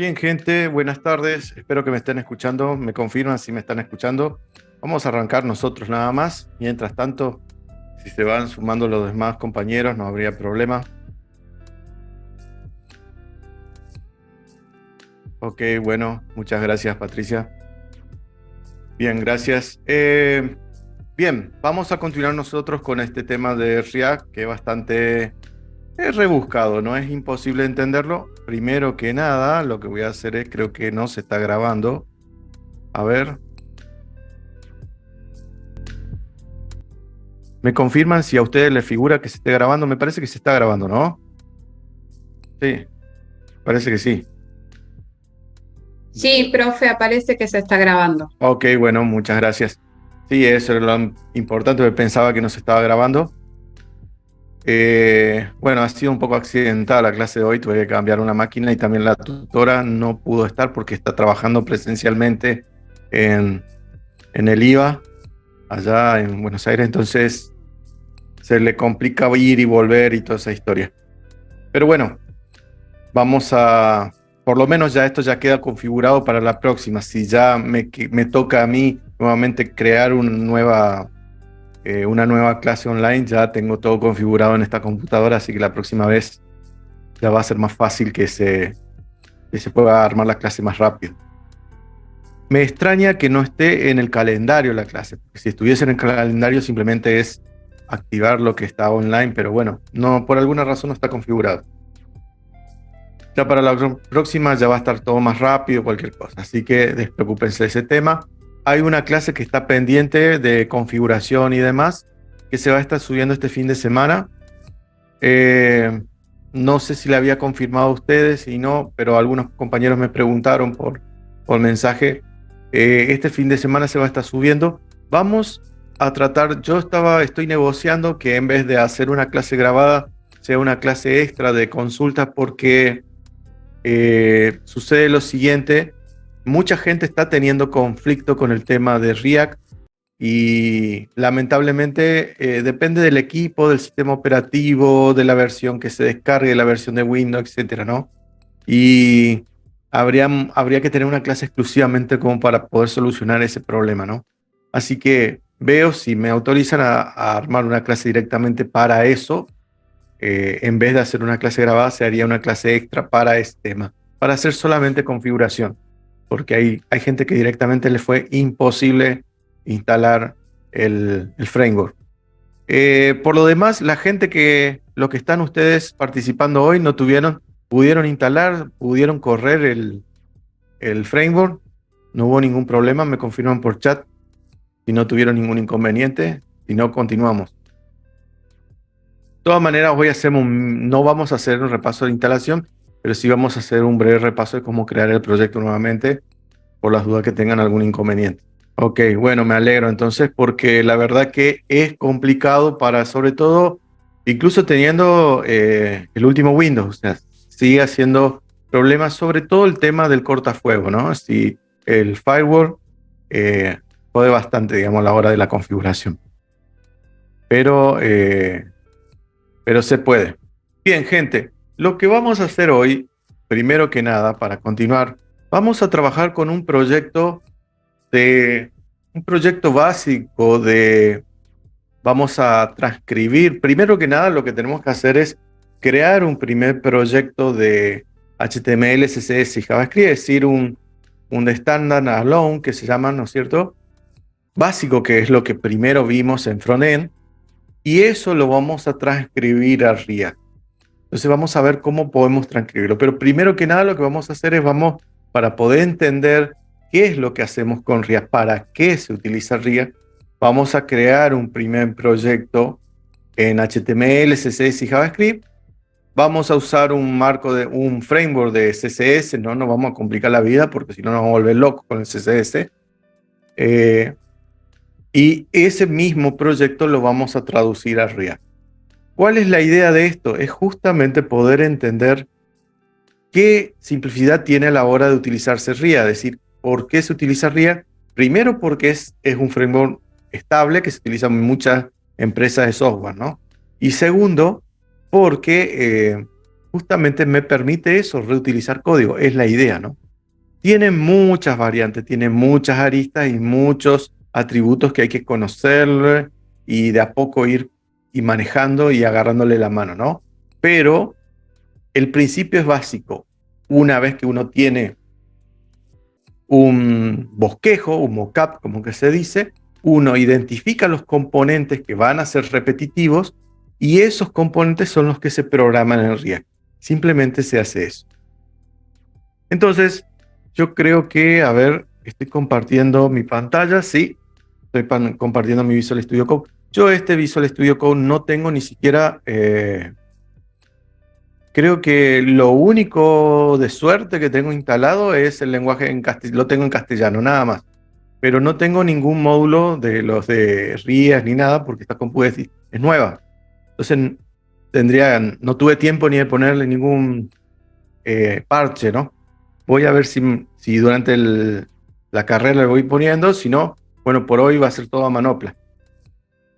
Bien, gente, buenas tardes. Espero que me estén escuchando. Me confirman si me están escuchando. Vamos a arrancar nosotros nada más. Mientras tanto, si se van sumando los demás compañeros, no habría problema. Ok, bueno, muchas gracias, Patricia. Bien, gracias. Bien, vamos a continuar nosotros con este tema de React, que es bastante rebuscado, no es imposible entenderlo. Primero que nada, lo que voy a hacer es, creo que no se está grabando. A ver. ¿Me confirman si a ustedes les figura que se esté grabando? Me parece que se está grabando, ¿no? Sí, parece que sí. Sí, profe, aparece que se está grabando. Ok, bueno, muchas gracias. Sí, eso era lo importante, porque pensaba que no se estaba grabando. Bueno, ha sido un poco accidentada la clase de hoy, tuve que cambiar una máquina y también la tutora no pudo estar porque está trabajando presencialmente en, en el IVA, allá en Buenos Aires, entonces se le complica ir y volver y toda esa historia. Pero bueno, vamos a, por lo menos ya esto ya queda configurado para la próxima. Si ya me toca a mí nuevamente crear una nueva clase online, ya tengo todo configurado en esta computadora, así que la próxima vez ya va a ser más fácil que se pueda armar la clase más rápido. Me extraña que no esté en el calendario la clase, porque si estuviese en el calendario simplemente es activar lo que está online, pero bueno, no, por alguna razón no está configurado. Ya para la próxima ya va a estar todo más rápido, cualquier cosa. Así que despreocúpense de ese tema. Hay una clase que está pendiente de configuración y demás, que se va a estar subiendo este fin de semana. No sé si le había confirmado a ustedes y no, pero algunos compañeros me preguntaron por mensaje. Este fin de semana se va a estar subiendo. Vamos a tratar, estoy negociando que en vez de hacer una clase grabada, sea una clase extra de consulta porque sucede lo siguiente, mucha gente está teniendo conflicto con el tema de React y lamentablemente depende del equipo, del sistema operativo, de la versión que se descargue, la versión de Windows, etcétera, ¿no? Y habría que tener una clase exclusivamente como para poder solucionar ese problema, ¿no? Así que veo si me autorizan a armar una clase directamente para eso. En vez de hacer una clase grabada, se haría una clase extra para este tema, para hacer solamente configuración, porque hay gente que directamente le fue imposible instalar el framework. Por lo demás, los que están ustedes participando hoy no pudieron instalar, pudieron correr el framework, no hubo ningún problema, me confirman por chat si no tuvieron ningún inconveniente, si no, continuamos. De todas maneras, no vamos a hacer un repaso de instalación, pero sí vamos a hacer un breve repaso de cómo crear el proyecto nuevamente, por las dudas que tengan algún inconveniente. Ok, bueno, me alegro entonces, porque la verdad que es complicado sobre todo, incluso teniendo el último Windows, o sea, sigue haciendo problemas, sobre todo el tema del cortafuego, ¿no? Si el firewall jode bastante, digamos, a la hora de la configuración. Pero se puede. Bien, gente, lo que vamos a hacer hoy, primero que nada, para continuar, vamos a trabajar con un proyecto básico vamos a transcribir. Primero que nada, lo que tenemos que hacer es crear un primer proyecto de HTML, CSS y JavaScript, es decir, un de standard alone que se llama, ¿no es cierto? Básico, que es lo que primero vimos en frontend. Y eso lo vamos a transcribir a React. Entonces vamos a ver cómo podemos transcribirlo. Pero primero que nada lo que vamos a hacer es, para poder entender qué es lo que hacemos con React, para qué se utiliza React, vamos a crear un primer proyecto en HTML, CSS y JavaScript. Vamos a usar un framework de CSS, no nos vamos a complicar la vida porque si no nos vamos a volver locos con el CSS. Y ese mismo proyecto lo vamos a traducir a React. ¿Cuál es la idea de esto? Es justamente poder entender qué simplicidad tiene a la hora de utilizarse React, es decir, ¿por qué se utiliza React? Primero porque es un framework estable que se utiliza en muchas empresas de software, ¿no? Y segundo, porque justamente me permite eso, reutilizar código. Es la idea, ¿no? Tiene muchas variantes, tiene muchas aristas y muchos atributos que hay que conocer y de a poco ir y manejando y agarrándole la mano, ¿no? Pero el principio es básico. Una vez que uno tiene un bosquejo, un mockup, como que se dice, uno identifica los componentes que van a ser repetitivos y esos componentes son los que se programan en React. Simplemente se hace eso. Entonces, yo creo que, a ver, estoy compartiendo mi pantalla, sí, estoy compartiendo mi Visual Studio Code. Yo este Visual Studio Code no tengo ni siquiera, creo que lo único de suerte que tengo instalado es el lenguaje en castellano, lo tengo en castellano, nada más. Pero no tengo ningún módulo de los de React ni nada porque esta compu es nueva. Entonces no tuve tiempo ni de ponerle ningún parche, ¿no? Voy a ver si durante la carrera le voy poniendo, si no, bueno, por hoy va a ser todo a manopla.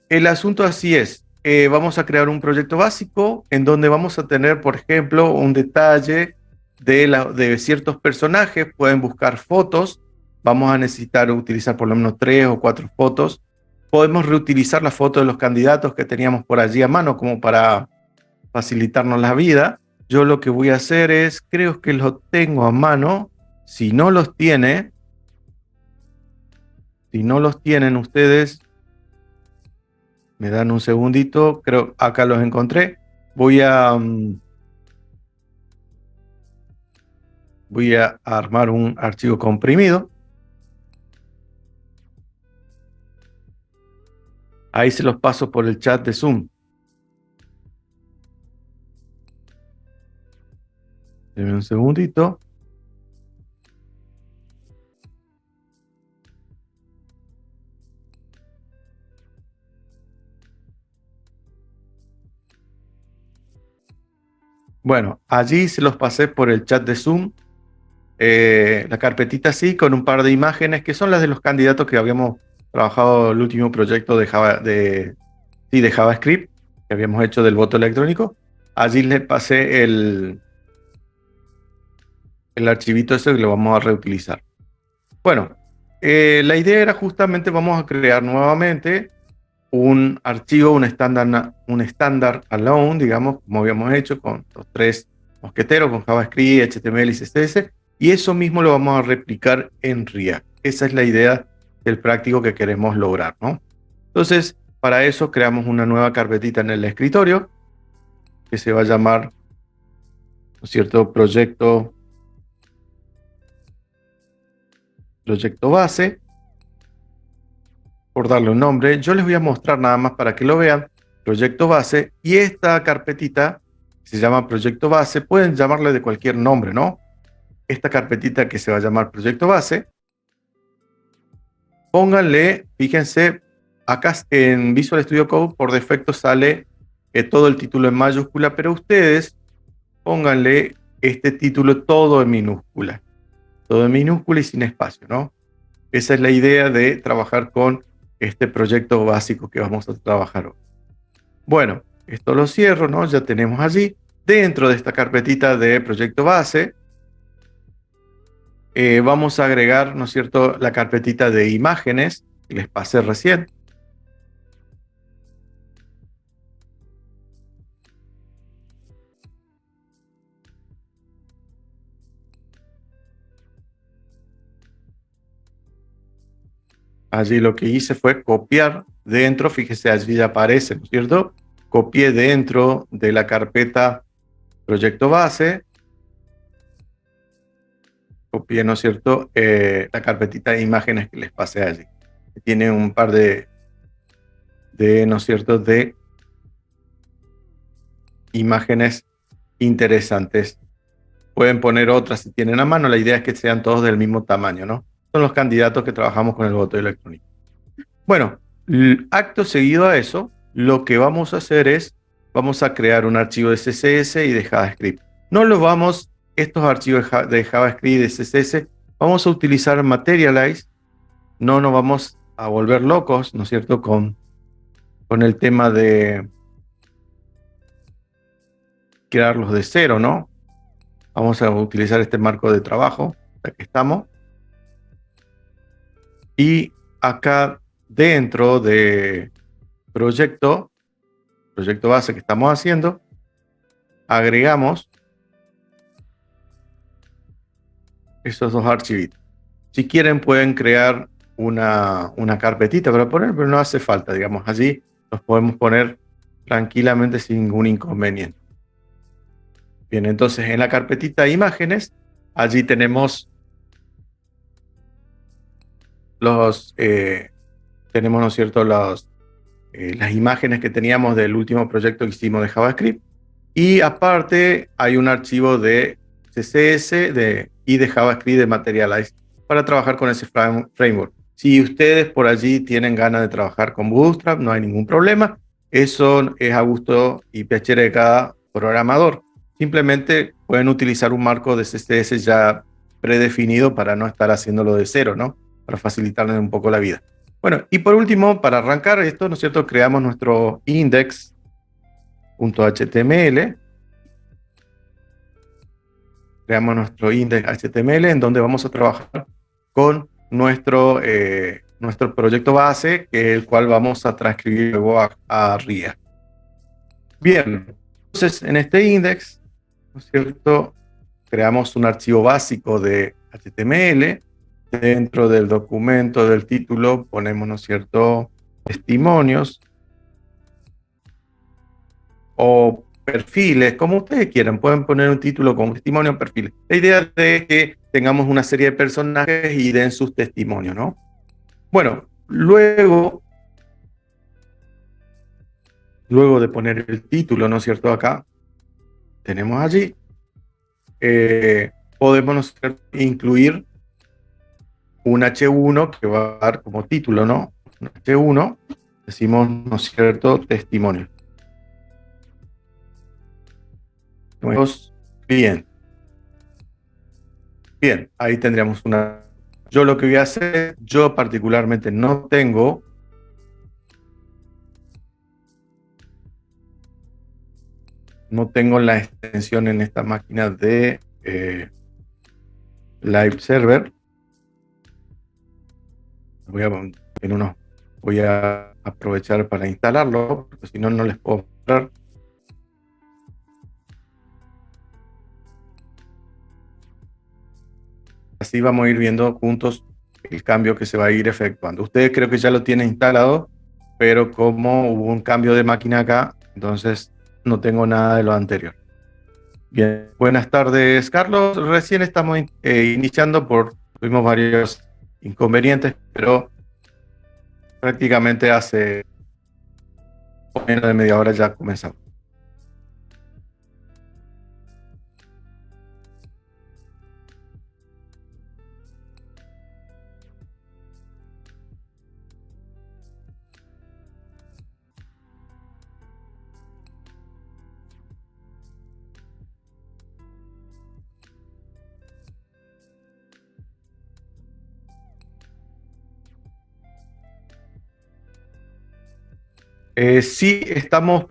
El asunto así es, vamos a crear un proyecto básico en donde vamos a tener, por ejemplo, un detalle de ciertos personajes, pueden buscar fotos, vamos a necesitar utilizar por lo menos 3 o 4 fotos, podemos reutilizar las fotos de los candidatos que teníamos por allí a mano como para facilitarnos la vida. Yo lo que voy a hacer es, creo que los tengo a mano, si no los tienen ustedes, me dan un segundito, creo acá los encontré. Voy a armar un archivo comprimido. Ahí se los paso por el chat de Zoom. Denme un segundito. Bueno, allí se los pasé por el chat de Zoom. La carpetita así, con un par de imágenes que son las de los candidatos que habíamos trabajado el último proyecto de JavaScript que habíamos hecho del voto electrónico. Allí les pasé el archivito ese que lo vamos a reutilizar. Bueno, la idea era justamente, vamos a crear nuevamente un archivo, un estándar alone, digamos, como habíamos hecho con los 3 mosqueteros, con JavaScript, HTML y CSS, y eso mismo lo vamos a replicar en React. Esa es la idea del práctico que queremos lograr, ¿no? Entonces, para eso creamos una nueva carpetita en el escritorio, que se va a llamar, ¿no es cierto?, proyecto base, por darle un nombre. Yo les voy a mostrar nada más para que lo vean, proyecto base, y esta carpetita se llama proyecto base, pueden llamarle de cualquier nombre, ¿no? Esta carpetita que se va a llamar proyecto base, pónganle, fíjense, acá en Visual Studio Code por defecto sale todo el título en mayúscula, pero ustedes pónganle este título todo en minúscula y sin espacio, ¿no? Esa es la idea de trabajar con este proyecto básico que vamos a trabajar hoy. Bueno, esto lo cierro, ¿no? Ya tenemos allí, dentro de esta carpetita de proyecto base, vamos a agregar, ¿no es cierto?, la carpetita de imágenes que les pasé recién. Allí lo que hice fue copiar dentro, fíjese, allí ya aparece, ¿no es cierto? Copié dentro de la carpeta proyecto base, copié, ¿no es cierto?, la carpetita de imágenes que les pasé allí. Tiene un par de ¿no es cierto?, de imágenes interesantes. Pueden poner otras si tienen a mano, la idea es que sean todos del mismo tamaño, ¿no? Son los candidatos que trabajamos con el voto electrónico. Bueno, acto seguido a eso, lo que vamos a hacer es, vamos a crear un archivo de CSS y de JavaScript. Estos archivos de JavaScript y de CSS, vamos a utilizar Materialize, no nos vamos a volver locos, ¿no es cierto?, con el tema de crearlos de cero, ¿no? Vamos a utilizar este marco de trabajo, aquí estamos. Y acá dentro de proyecto base que estamos haciendo, agregamos esos dos archivitos. Si quieren pueden crear una carpetita para poner, pero no hace falta, digamos, allí los podemos poner tranquilamente sin ningún inconveniente. Bien, entonces en la carpetita imágenes, allí tenemos tenemos, ¿no es cierto?, las imágenes que teníamos del último proyecto que hicimos de JavaScript. Y aparte hay un archivo de CSS y de JavaScript de Materialize para trabajar con ese framework. Si ustedes por allí tienen ganas de trabajar con Bootstrap, no hay ningún problema. Eso es a gusto y piacere de cada programador. Simplemente pueden utilizar un marco de CSS ya predefinido para no estar haciéndolo de cero, ¿no? Para facilitarles un poco la vida. Bueno, y por último, para arrancar esto, ¿no es cierto?, creamos nuestro index.html. Creamos nuestro index.html en donde vamos a trabajar con nuestro proyecto base, que es el cual vamos a transcribir luego a React. Bien, entonces en este index, ¿no es cierto?, creamos un archivo básico de HTML. Dentro del documento del título ponemos, ¿no es cierto?, testimonios o perfiles, como ustedes quieran. Pueden poner un título con testimonio o perfiles. La idea es que tengamos una serie de personajes y den sus testimonios, ¿no? Bueno, luego de poner el título, ¿no es cierto?, acá tenemos allí, podemos, ¿no es cierto?, incluir un H1 que va a dar como título, ¿no? Un H1, decimos, ¿no es cierto?, testimonio. Bien. Bien, ahí tendríamos una. Yo lo que voy a hacer, yo particularmente no tengo la extensión en esta máquina de Live Server. Voy a aprovechar para instalarlo, porque si no, no les puedo mostrar. Así vamos a ir viendo juntos el cambio que se va a ir efectuando. Ustedes creo que ya lo tienen instalado, pero como hubo un cambio de máquina acá, entonces no tengo nada de lo anterior. Bien, buenas tardes, Carlos. Recién estamos iniciando, tuvimos varios inconvenientes, pero prácticamente hace menos de media hora ya comenzamos. Sí, estamos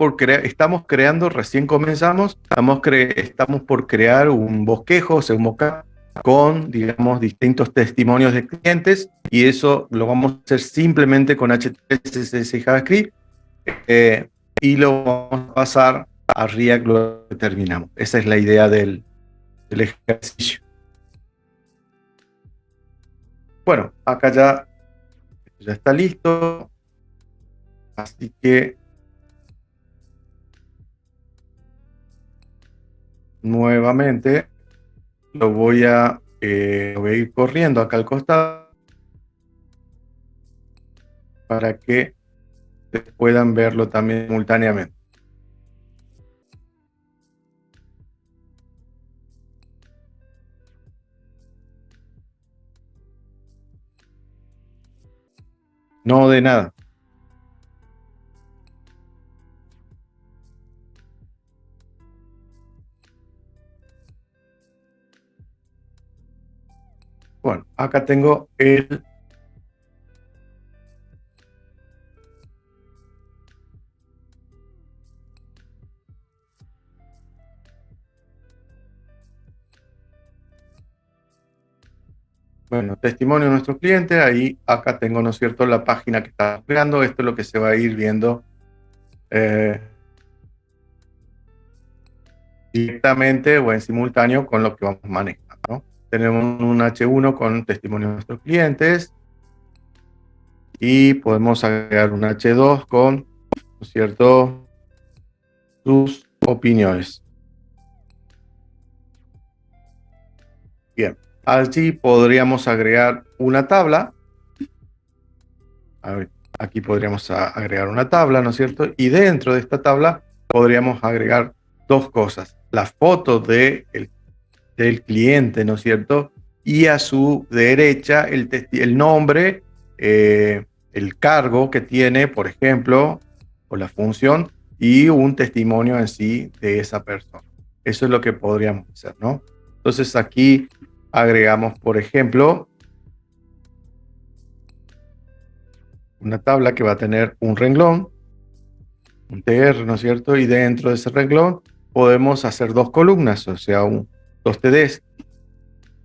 creando, recién comenzamos, estamos por crear un bosquejo, o sea, un mockup con, digamos, distintos testimonios de clientes, y eso lo vamos a hacer simplemente con HTML, CSS y JavaScript, y lo vamos a pasar a React luego que terminamos. Esa es la idea del ejercicio. Bueno, acá ya está listo. Así que nuevamente lo voy a ir corriendo acá al costado para que puedan verlo también simultáneamente. No, de nada. Bueno, acá tengo el Bueno, testimonio de nuestro cliente, ahí acá tengo, ¿no es cierto?, la página que está creando. Esto es lo que se va a ir viendo directamente o en simultáneo con lo que vamos manejando, ¿no? Tenemos un H1 con testimonio de nuestros clientes y podemos agregar un H2 con, ¿no es cierto?, sus opiniones. Bien, allí podríamos agregar una tabla. A ver, aquí podríamos agregar una tabla, ¿no es cierto? Y dentro de esta tabla podríamos agregar dos cosas. La foto del cliente, ¿no es cierto? Y a su derecha el nombre, el cargo que tiene, por ejemplo, o la función, y un testimonio en sí de esa persona. Eso es lo que podríamos hacer, ¿no? Entonces aquí agregamos, por ejemplo, una tabla que va a tener un renglón, un TR, ¿no es cierto? Y dentro de ese renglón podemos hacer dos columnas, o sea, dos TDs.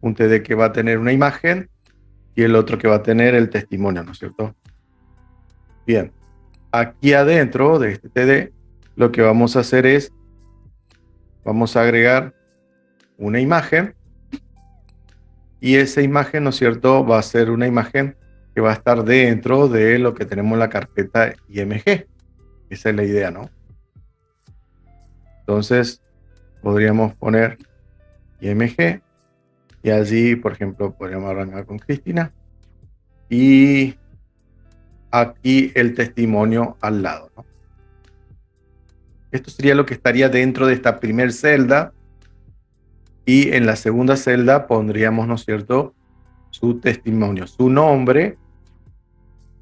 Un TD que va a tener una imagen y el otro que va a tener el testimonio, ¿no es cierto? Bien, aquí adentro de este TD, lo que vamos a hacer es, vamos a agregar una imagen y esa imagen, ¿no es cierto?, va a ser una imagen que va a estar dentro de lo que tenemos en la carpeta IMG. Esa es la idea, ¿no? Entonces, podríamos poner IMG y allí, por ejemplo, podríamos arrancar con Cristina y aquí el testimonio al lado, ¿no? Esto sería lo que estaría dentro de esta primera celda y en la segunda celda pondríamos, ¿no es cierto?, su testimonio, su nombre,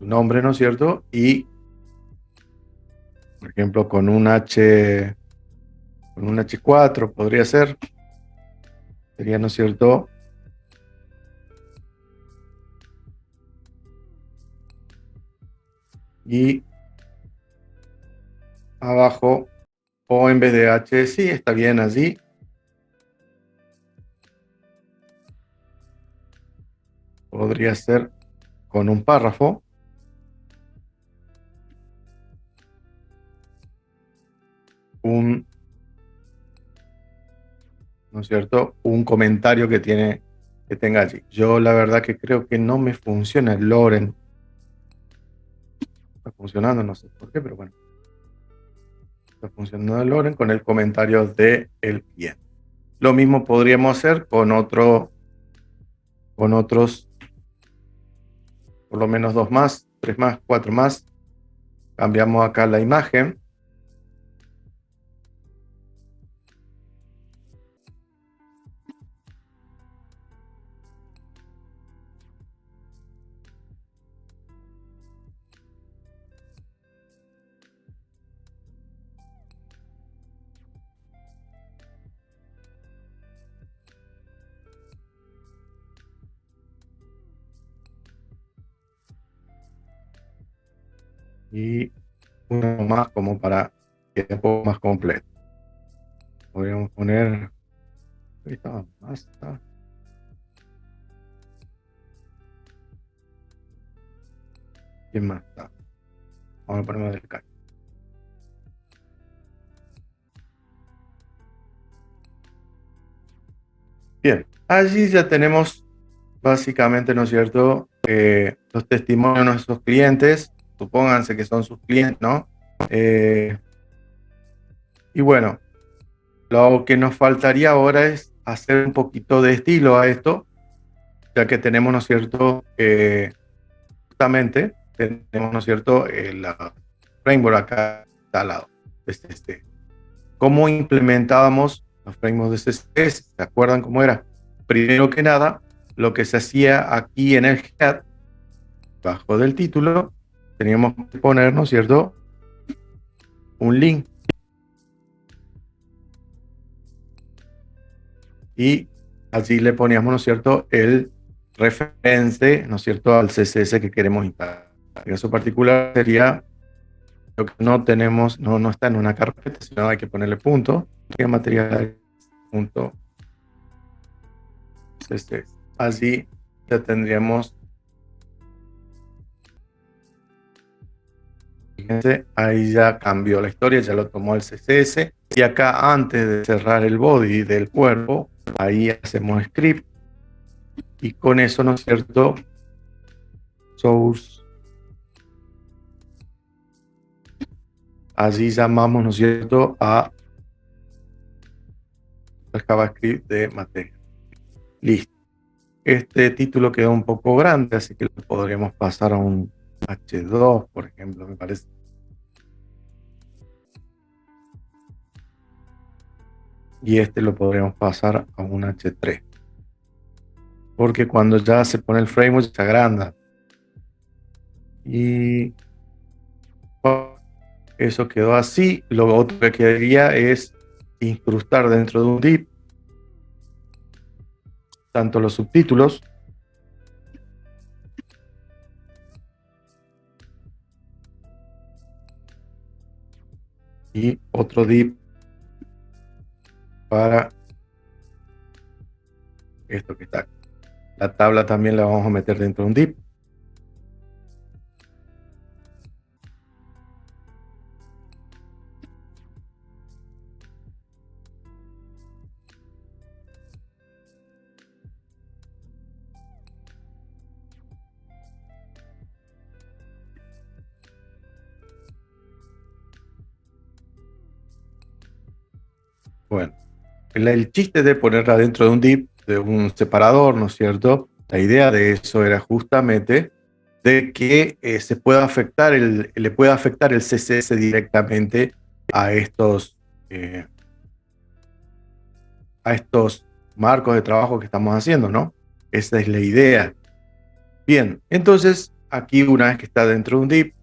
¿no es cierto? Y, por ejemplo, con un H4 podría ser, sería, ¿no es cierto?, y abajo, o en vez de H, sí, está bien allí. Podría ser con un párrafo. ¿No es cierto?, un comentario que tenga allí. Yo la verdad que creo que no me funciona el Loren. Está funcionando, no sé por qué, pero bueno. Está funcionando el Loren con el comentario de el cliente. Lo mismo podríamos hacer con otros, por lo menos 2 más, 3 más, 4 más. Cambiamos acá la imagen. Y uno más como para que sea un poco más completo. Podríamos poner... Ahorita basta. ¿Quién más está? Vamos a ponerlo del caso. Bien, allí ya tenemos básicamente, ¿no es cierto?, los testimonios de nuestros clientes. Supónganse que son sus clientes, ¿no? Y bueno, lo que nos faltaría ahora es hacer un poquito de estilo a esto, ya que tenemos, ¿no es cierto?, justamente tenemos, ¿no es cierto?, la framework acá al lado. ¿Cómo implementábamos los frameworks de CSS? ¿Se acuerdan cómo era? Primero que nada, lo que se hacía aquí en el head, bajo del título, teníamos que poner, ¿no es cierto?, un link. Y allí le poníamos, ¿no es cierto?, el referente, ¿no es cierto?, al CSS que queremos instalar. En eso particular sería lo que no tenemos, no está en una carpeta, sino hay que ponerle punto, material punto CSS. Allí ya tendríamos, fíjense, ahí ya cambió la historia, ya lo tomó el CSS. Y acá, antes de cerrar el body del cuerpo, ahí hacemos script. Y con eso, ¿no es cierto? Source. Allí llamamos, ¿no es cierto?, al JavaScript de materia. Listo. Este título quedó un poco grande, así que lo podríamos pasar a un H2, por ejemplo, me parece. Y este lo podríamos pasar a un H3. Porque cuando ya se pone el framework se agranda. Y eso quedó así. Lo otro que quedaría es incrustar dentro de un div tanto los subtítulos y otro div para esto que está aquí. La tabla también la vamos a meter dentro de un div. Bueno, el chiste de ponerla dentro de un div, de un separador, ¿no es cierto? La idea de eso era justamente de que se pueda afectar le pueda afectar el CSS directamente a eh, estos marcos de trabajo que estamos haciendo, ¿no? Esa es la idea. Bien, entonces aquí, una vez que está dentro de un div,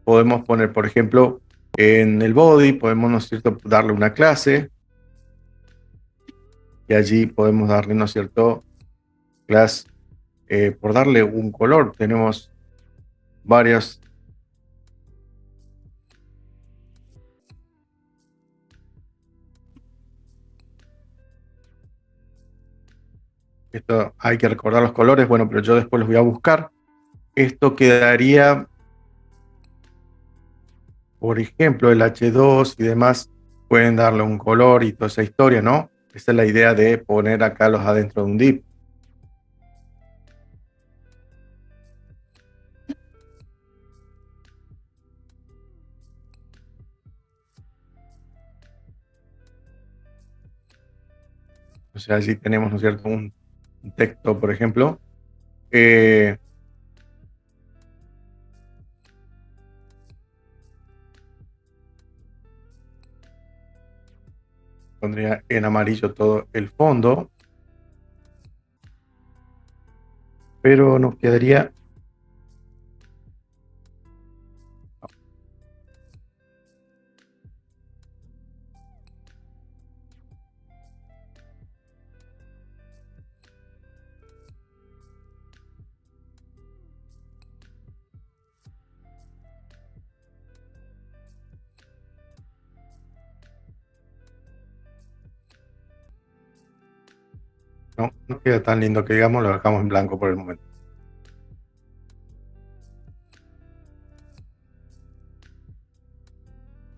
podemos poner, por ejemplo, en el body, podemos, ¿no es cierto?, darle una clase. Y allí podemos darle, ¿no es cierto?, class, por darle un color. Tenemos varias. Esto hay que recordar los colores, bueno, pero yo después los voy a buscar. Esto quedaría, por ejemplo, el H2 y demás, pueden darle un color y toda esa historia, ¿no? Esa es la idea de poner acá los adentro de un div. O sea, allí tenemos, ¿no es cierto?, un texto, por ejemplo. Pondría en amarillo todo el fondo, pero nos quedaría. No queda tan lindo que digamos, lo dejamos en blanco por el momento.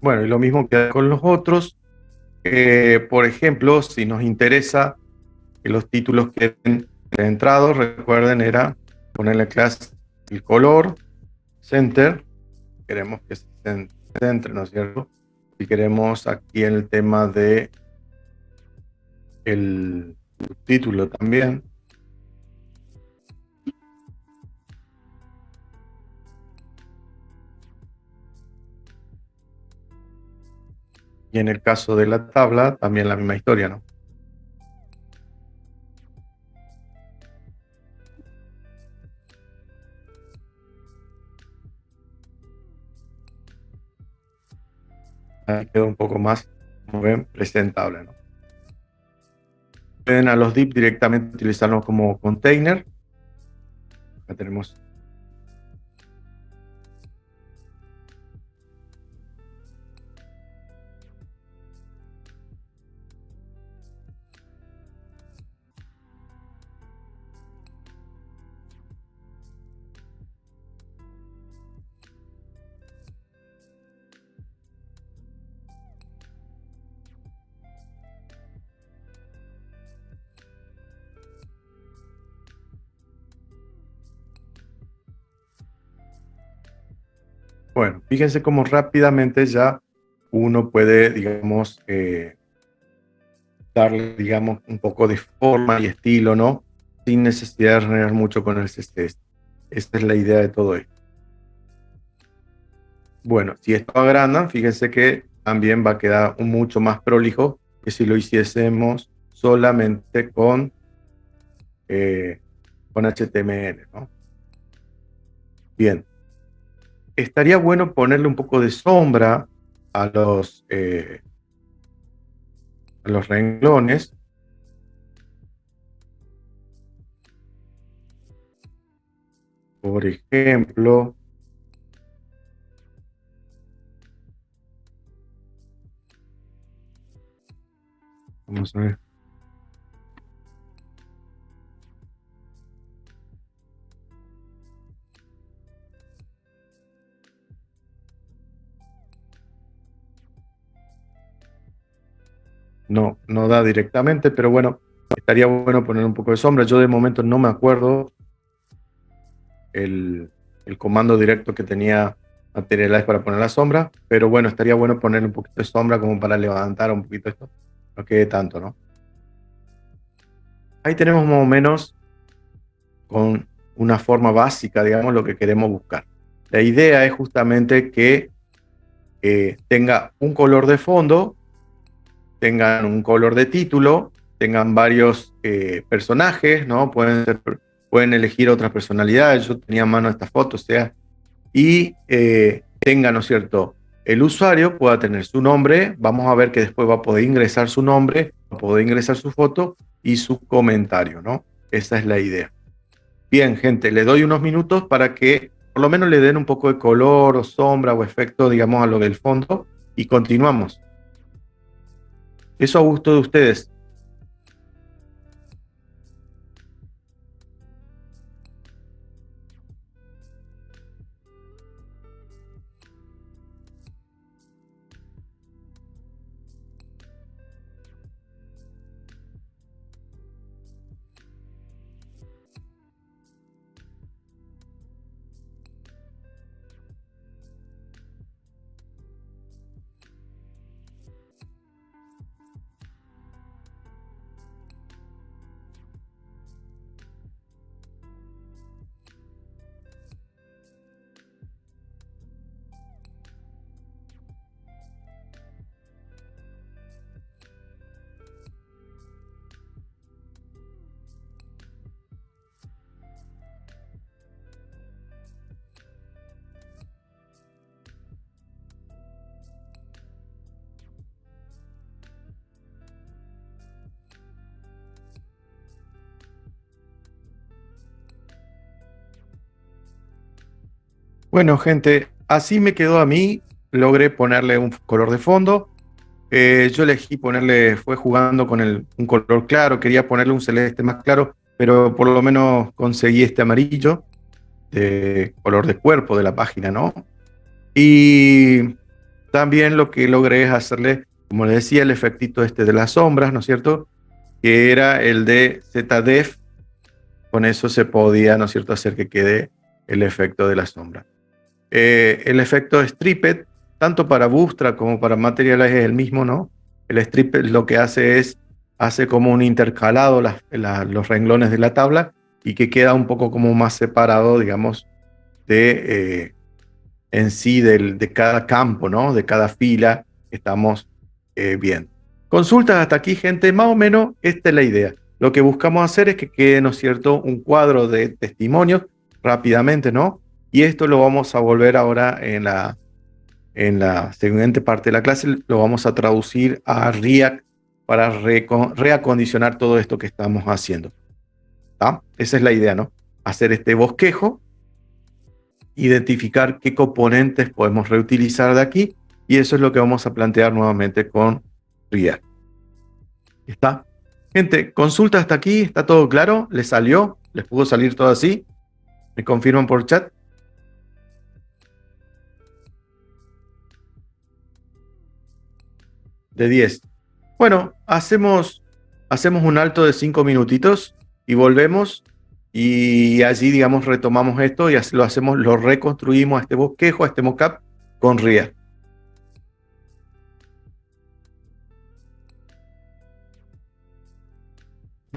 Bueno, y lo mismo queda con los otros. Por ejemplo, si nos interesa que los títulos queden centrados, recuerden, era ponerle clase el color, center. Queremos que se centre, ¿no es cierto? Si queremos aquí en el tema de el título también. Y en el caso de la tabla, también la misma historia, ¿no? Ahí queda un poco más, como ven, presentable, ¿no? Pueden a los div directamente utilizarlos como container. Acá tenemos. Bueno, fíjense cómo rápidamente ya uno puede, digamos, darle, digamos, un poco de forma y estilo, ¿no? Sin necesidad de renegar mucho con el CSS. Esta es la idea de todo esto. Bueno, si esto agrandan, fíjense que también va a quedar mucho más prolijo que si lo hiciésemos solamente con HTML, ¿no? Bien, estaría bueno ponerle un poco de sombra a los renglones. Por ejemplo, vamos a ver. No da directamente, pero bueno, estaría bueno poner un poco de sombra. Yo de momento no me acuerdo el comando directo que tenía Materialize para poner la sombra, pero bueno, estaría bueno ponerle un poquito de sombra como para levantar un poquito esto, no quede tanto, ¿no? Ahí tenemos más o menos con una forma básica, digamos, lo que queremos buscar. La idea es justamente que tenga un color de fondo, tengan un color de título, tengan varios personajes, ¿no? Pueden elegir otras personalidades. Yo tenía a mano esta foto, o sea, y tenga, ¿no es cierto? El usuario pueda tener su nombre, vamos a ver que después va a poder ingresar su nombre, va a poder ingresar su foto y su comentario, ¿no? Esa es la idea. Bien, gente, le doy unos minutos para que por lo menos le den un poco de color o sombra o efecto, digamos, a lo del fondo y continuamos. Eso a gusto de ustedes. Bueno, gente, así me quedó a mí. Logré ponerle un color de fondo. Yo elegí ponerle, fue jugando con un color claro, quería ponerle un celeste más claro, pero por lo menos conseguí este amarillo, de color de cuerpo de la página, ¿no? Y también lo que logré es hacerle, como les decía, el efectito este de las sombras, ¿no es cierto? Que era el de ZDF. Con eso se podía, ¿no es cierto?, hacer que quede el efecto de la sombra. El efecto Stripped, tanto para Bootstrap como para Materialize es el mismo, ¿no? El Stripped lo que hace como un intercalado los renglones de la tabla y que queda un poco como más separado, digamos, en sí de cada campo, ¿no? De cada fila que estamos viendo. Consultas hasta aquí, gente, más o menos esta es la idea. Lo que buscamos hacer es que quede, ¿no es cierto?, un cuadro de testimonios rápidamente, ¿no? Y esto lo vamos a volver ahora en la siguiente parte de la clase, lo vamos a traducir a React para reacondicionar todo esto que estamos haciendo. ¿Tá? Esa es la idea, ¿no? Hacer este bosquejo, identificar qué componentes podemos reutilizar de aquí, y eso es lo que vamos a plantear nuevamente con React. ¿Está? Gente, consulta hasta aquí, ¿está todo claro? ¿Les salió? ¿Les pudo salir todo así? ¿Me confirman por chat? De 10. Bueno, hacemos un alto de 5 minutitos y volvemos y allí, digamos, retomamos esto y lo reconstruimos a este bosquejo, a este mockup con React.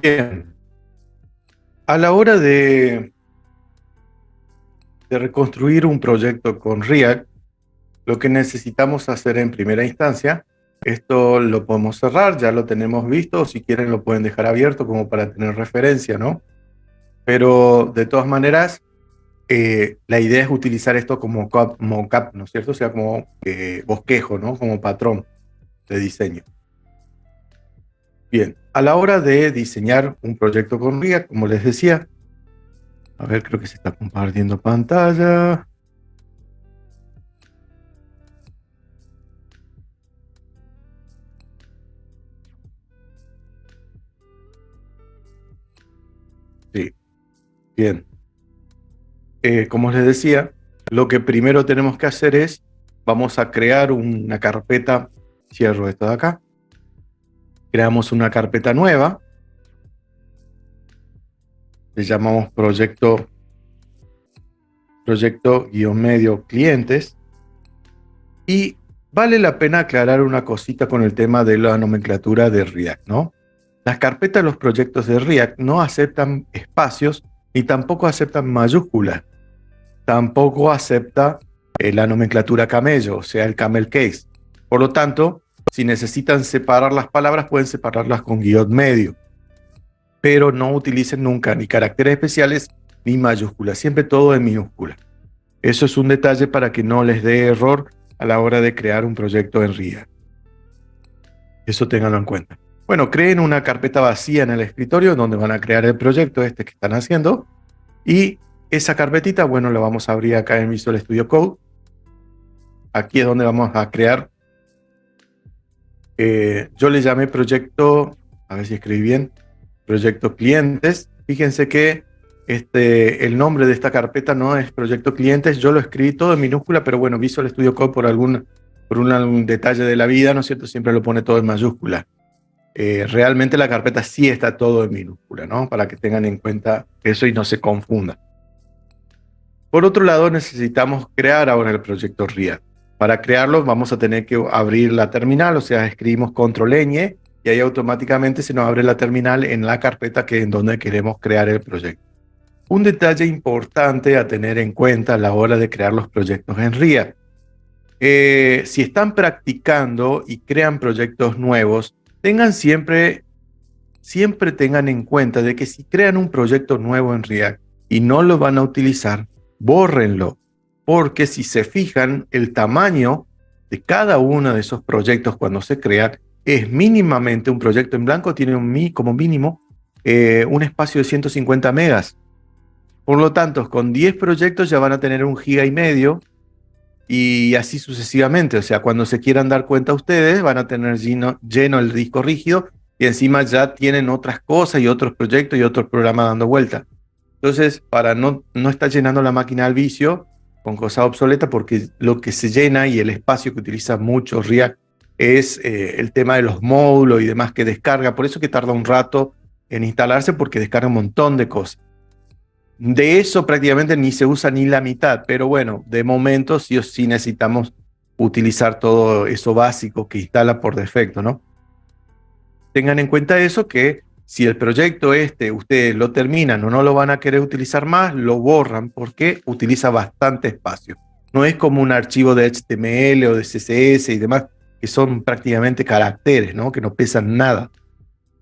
Bien, a la hora de reconstruir un proyecto con React, lo que necesitamos hacer en primera instancia, esto lo podemos cerrar, ya lo tenemos visto, o si quieren lo pueden dejar abierto como para tener referencia, ¿no? Pero de todas maneras, la idea es utilizar esto como mockup, ¿no es cierto? O sea, como bosquejo, ¿no? Como patrón de diseño. Bien, a la hora de diseñar un proyecto con React, como les decía, a ver, creo que se está compartiendo pantalla. Sí, bien. Como les decía, lo que primero tenemos que hacer es, vamos a crear una carpeta, cierro esto de acá, creamos una carpeta nueva, le llamamos proyecto-medio clientes, y vale la pena aclarar una cosita con el tema de la nomenclatura de React, ¿no? Las carpetas de los proyectos de React no aceptan espacios ni tampoco aceptan mayúsculas. Tampoco acepta la nomenclatura camello, o sea, el camel case. Por lo tanto, si necesitan separar las palabras, pueden separarlas con guión medio. Pero no utilicen nunca ni caracteres especiales ni mayúsculas, siempre todo en minúscula. Eso es un detalle para que no les dé error a la hora de crear un proyecto en React. Eso ténganlo en cuenta. Bueno, creen una carpeta vacía en el escritorio donde van a crear el proyecto este que están haciendo. Y esa carpetita, bueno, la vamos a abrir acá en Visual Studio Code. Aquí es donde vamos a crear. Yo le llamé proyecto, a ver si escribí bien, proyecto clientes. Fíjense que el nombre de esta carpeta no es proyecto clientes. Yo lo escribí todo en minúscula, pero bueno, Visual Studio Code por algún detalle de la vida, ¿no es cierto? Siempre lo pone todo en mayúscula. Realmente la carpeta sí está todo en minúscula, ¿no? Para que tengan en cuenta eso y no se confunda. Por otro lado, necesitamos crear ahora el proyecto React. Para crearlo vamos a tener que abrir la terminal, o sea, escribimos control-ñ y ahí automáticamente se nos abre la terminal en la carpeta en donde queremos crear el proyecto. Un detalle importante a tener en cuenta a la hora de crear los proyectos en React. Si están practicando y crean proyectos nuevos, tengan siempre tengan en cuenta de que si crean un proyecto nuevo en React y no lo van a utilizar, bórrenlo, porque si se fijan, el tamaño de cada uno de esos proyectos cuando se crean es mínimamente, un proyecto en blanco tiene como mínimo un espacio de 150 megas. Por lo tanto, con 10 proyectos ya van a tener 1,5 GB y así sucesivamente. O sea, cuando se quieran dar cuenta ustedes, van a tener lleno el disco rígido y encima ya tienen otras cosas y otros proyectos y otros programas dando vuelta. Entonces, para no estar llenando la máquina al vicio con cosas obsoletas, porque lo que se llena y el espacio que utiliza mucho React es el tema de los módulos y demás que descarga. Por eso que tarda un rato en instalarse, porque descarga un montón de cosas. De eso prácticamente ni se usa ni la mitad, pero bueno, de momento sí o sí necesitamos utilizar todo eso básico que instala por defecto, ¿no? Tengan en cuenta eso, que si el proyecto ustedes lo terminan o no lo van a querer utilizar más, lo borran porque utiliza bastante espacio. No es como un archivo de HTML o de CSS y demás, que son prácticamente caracteres, ¿no? Que no pesan nada.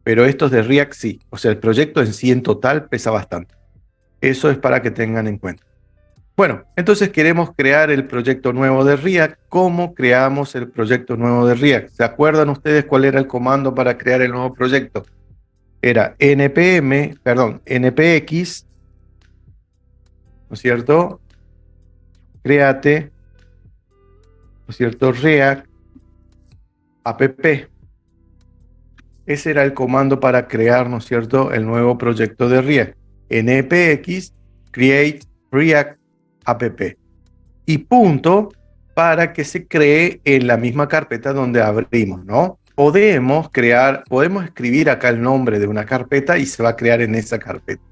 Pero estos de React sí. O sea, el proyecto en sí en total pesa bastante. Eso es para que tengan en cuenta. Bueno, entonces queremos crear el proyecto nuevo de React. ¿Cómo creamos el proyecto nuevo de React? ¿Se acuerdan ustedes cuál era el comando para crear el nuevo proyecto? Era npx, ¿no es cierto? Create, ¿no es cierto? React app. Ese era el comando para crear, ¿no es cierto?, el nuevo proyecto de React. npx create React app. Y punto para que se cree en la misma carpeta donde abrimos, ¿no? Podemos escribir acá el nombre de una carpeta y se va a crear en esa carpeta.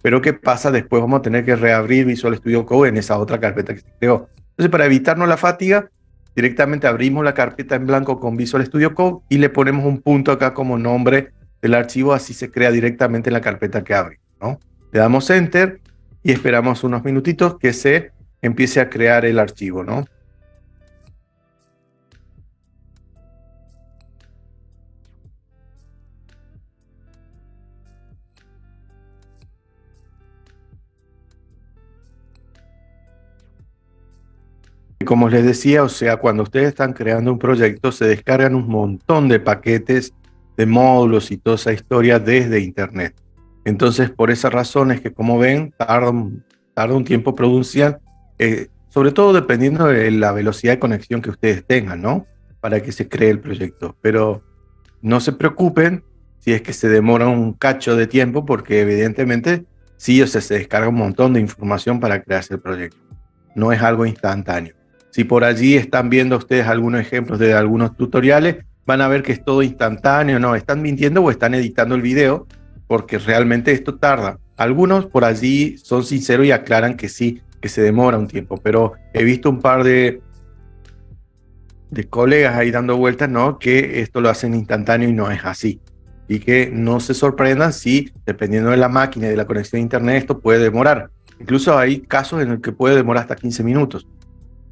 Pero ¿qué pasa? Después vamos a tener que reabrir Visual Studio Code en esa otra carpeta que se creó. Entonces, para evitarnos la fatiga, directamente abrimos la carpeta en blanco con Visual Studio Code y le ponemos un punto acá como nombre del archivo, así se crea directamente en la carpeta que abre, ¿no? Le damos Enter y esperamos unos minutitos que se empiece a crear el archivo, ¿no? Como les decía, o sea, cuando ustedes están creando un proyecto, se descargan un montón de paquetes, de módulos y toda esa historia desde Internet. Entonces, por esa razón es que, como ven, tarda un tiempo producir, sobre todo dependiendo de la velocidad de conexión que ustedes tengan, ¿no? Para que se cree el proyecto. Pero no se preocupen si es que se demora un cacho de tiempo, porque evidentemente sí, o sea, se descarga un montón de información para crearse el proyecto. No es algo instantáneo. Si por allí están viendo ustedes algunos ejemplos de algunos tutoriales, van a ver que es todo instantáneo, no, están mintiendo o están editando el video, porque realmente esto tarda. Algunos por allí son sinceros y aclaran que sí, que se demora un tiempo, pero he visto un par de colegas ahí dando vueltas, ¿no? Que esto lo hacen instantáneo y no es así. Y que no se sorprendan si, dependiendo de la máquina y de la conexión a internet, esto puede demorar. Incluso hay casos en los que puede demorar hasta 15 minutos.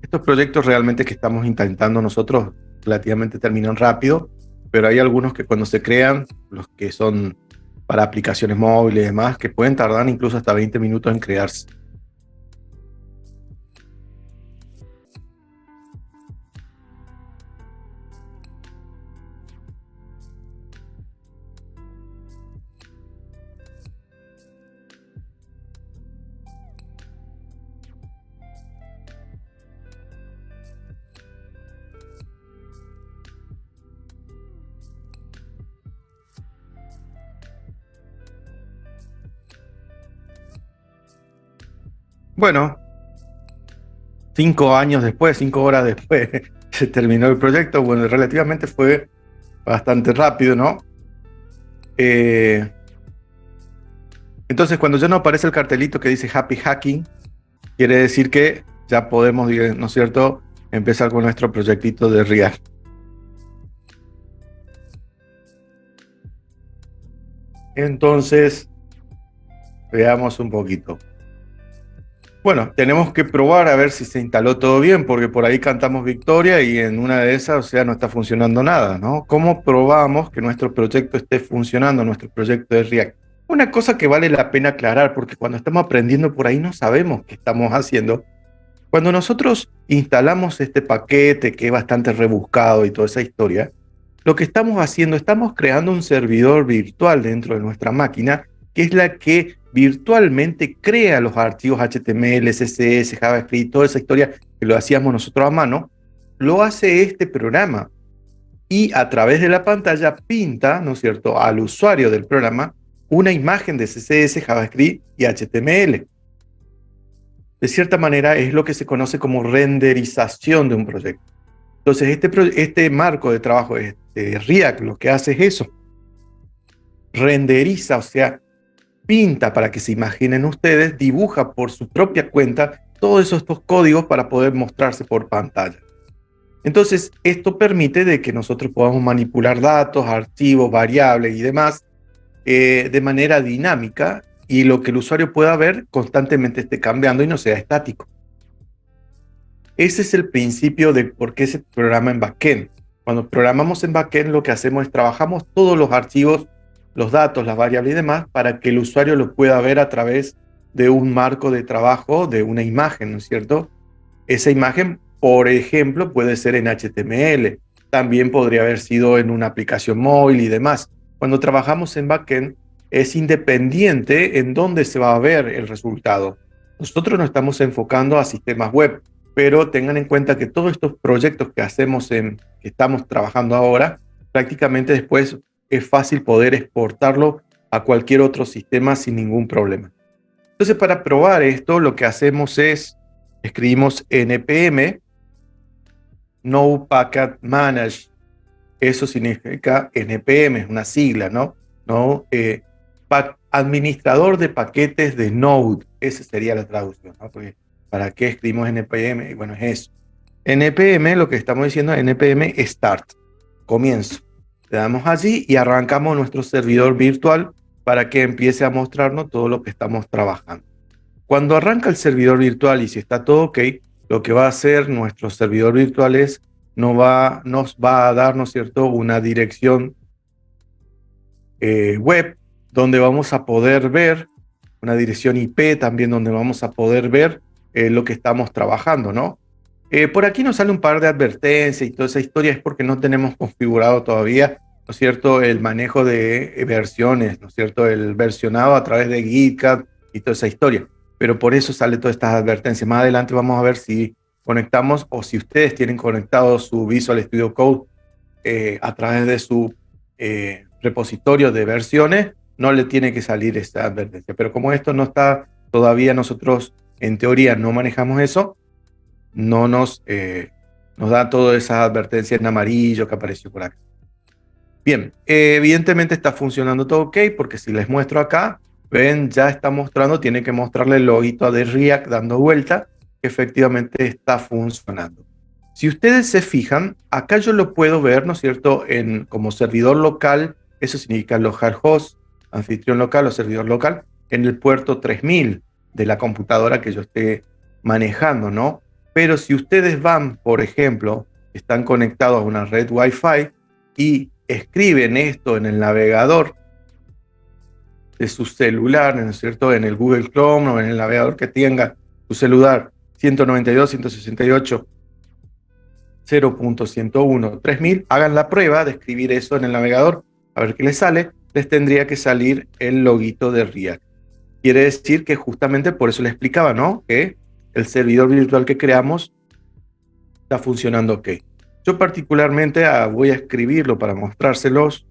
Estos proyectos realmente que estamos intentando nosotros relativamente terminan rápido, pero hay algunos que cuando se crean, los que son para aplicaciones móviles y demás, que pueden tardar incluso hasta 20 minutos en crearse. Bueno, 5 años después, 5 horas después, se terminó el proyecto. Bueno, relativamente fue bastante rápido, ¿no? Entonces, cuando ya no aparece el cartelito que dice Happy Hacking, quiere decir que ya podemos, ¿no es cierto?, empezar con nuestro proyectito de React. Entonces, veamos un poquito. Bueno, tenemos que probar a ver si se instaló todo bien, porque por ahí cantamos victoria y en una de esas, o sea, no está funcionando nada, ¿no? ¿Cómo probamos que nuestro proyecto esté funcionando, nuestro proyecto de React? Una cosa que vale la pena aclarar, porque cuando estamos aprendiendo por ahí no sabemos qué estamos haciendo. Cuando nosotros instalamos este paquete que es bastante rebuscado y toda esa historia, lo que estamos haciendo, estamos creando un servidor virtual dentro de nuestra máquina, que es la que virtualmente crea los archivos HTML, CSS, JavaScript, toda esa historia que lo hacíamos nosotros a mano, lo hace este programa. Y a través de la pantalla pinta, ¿no es cierto?, al usuario del programa una imagen de CSS, JavaScript y HTML. De cierta manera es lo que se conoce como renderización de un proyecto. Entonces este marco de trabajo de React lo que hace es eso. Renderiza, o sea, pinta para que se imaginen ustedes, dibuja por su propia cuenta todos estos códigos para poder mostrarse por pantalla. Entonces, esto permite de que nosotros podamos manipular datos, archivos, variables y demás de manera dinámica y lo que el usuario pueda ver constantemente esté cambiando y no sea estático. Ese es el principio de por qué se programa en backend. Cuando programamos en backend, lo que hacemos es trabajamos todos los archivos, los datos, las variables y demás, para que el usuario lo pueda ver a través de un marco de trabajo, de una imagen, ¿no es cierto? Esa imagen, por ejemplo, puede ser en HTML, también podría haber sido en una aplicación móvil y demás. Cuando trabajamos en backend, es independiente en dónde se va a ver el resultado. Nosotros nos estamos enfocando a sistemas web, pero tengan en cuenta que todos estos proyectos que hacemos, que estamos trabajando ahora, prácticamente después es fácil poder exportarlo a cualquier otro sistema sin ningún problema. Entonces, para probar esto, lo que hacemos es, escribimos npm, no packet manage. Eso significa npm, es una sigla, ¿no? Administrador de paquetes de Node. Esa sería la traducción, ¿no? Porque ¿Para qué escribimos npm? Y bueno, es eso. npm, lo que estamos diciendo, npm start, comienzo. Le damos allí y arrancamos nuestro servidor virtual para que empiece a mostrarnos todo lo que estamos trabajando. Cuando arranca el servidor virtual y si está todo ok, lo que va a hacer nuestro servidor virtual es nos va a dar, ¿no es cierto?, una dirección web donde vamos a poder ver, una dirección IP también donde vamos a poder ver lo que estamos trabajando, ¿no? Por aquí nos sale un par de advertencias y toda esa historia, es porque no tenemos configurado todavía, ¿no es cierto?, el manejo de versiones, ¿no es cierto?, el versionado a través de GitHub y toda esa historia. Pero por eso sale todas estas advertencias. Más adelante vamos a ver si conectamos o si ustedes tienen conectado su Visual Studio Code a través de su repositorio de versiones, no le tiene que salir esta advertencia. Pero como esto no está todavía, nosotros en teoría no manejamos eso, no nos da toda esa advertencia en amarillo que apareció por acá. Bien, evidentemente está funcionando todo ok, porque si les muestro acá, ven, ya está mostrando, tiene que mostrarle el loguito de React dando vuelta, que efectivamente está funcionando. Si ustedes se fijan, acá yo lo puedo ver, ¿no es cierto?, como servidor local, eso significa localhost, anfitrión local o servidor local, en el puerto 3000 de la computadora que yo esté manejando, ¿no? Pero si ustedes van, por ejemplo, están conectados a una red Wi-Fi y escriben esto en el navegador de su celular, ¿no es cierto?, en el Google Chrome o en el navegador que tenga su celular 192.168 0.101 3000, hagan la prueba de escribir eso en el navegador, a ver qué les sale. Les tendría que salir el loguito de React. Quiere decir que justamente por eso les explicaba, ¿no?, que el servidor virtual que creamos está funcionando ok. Yo particularmente voy a escribirlo para mostrárselos.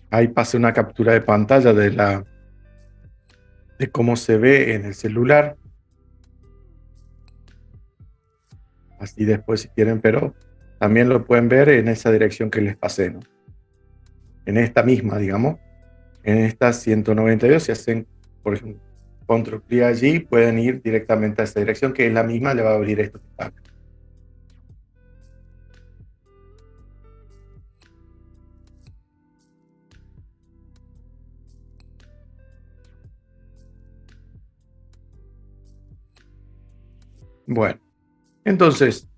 Ahí pasé una captura de pantalla de cómo se ve en el celular. Así después si quieren, pero también lo pueden ver en esa dirección que les pasé, ¿no? En esta misma, digamos, en esta 192, si hacen, por ejemplo, control clic allí, pueden ir directamente a esa dirección, que es la misma, le va a abrir esto que está acá. Bueno, entonces,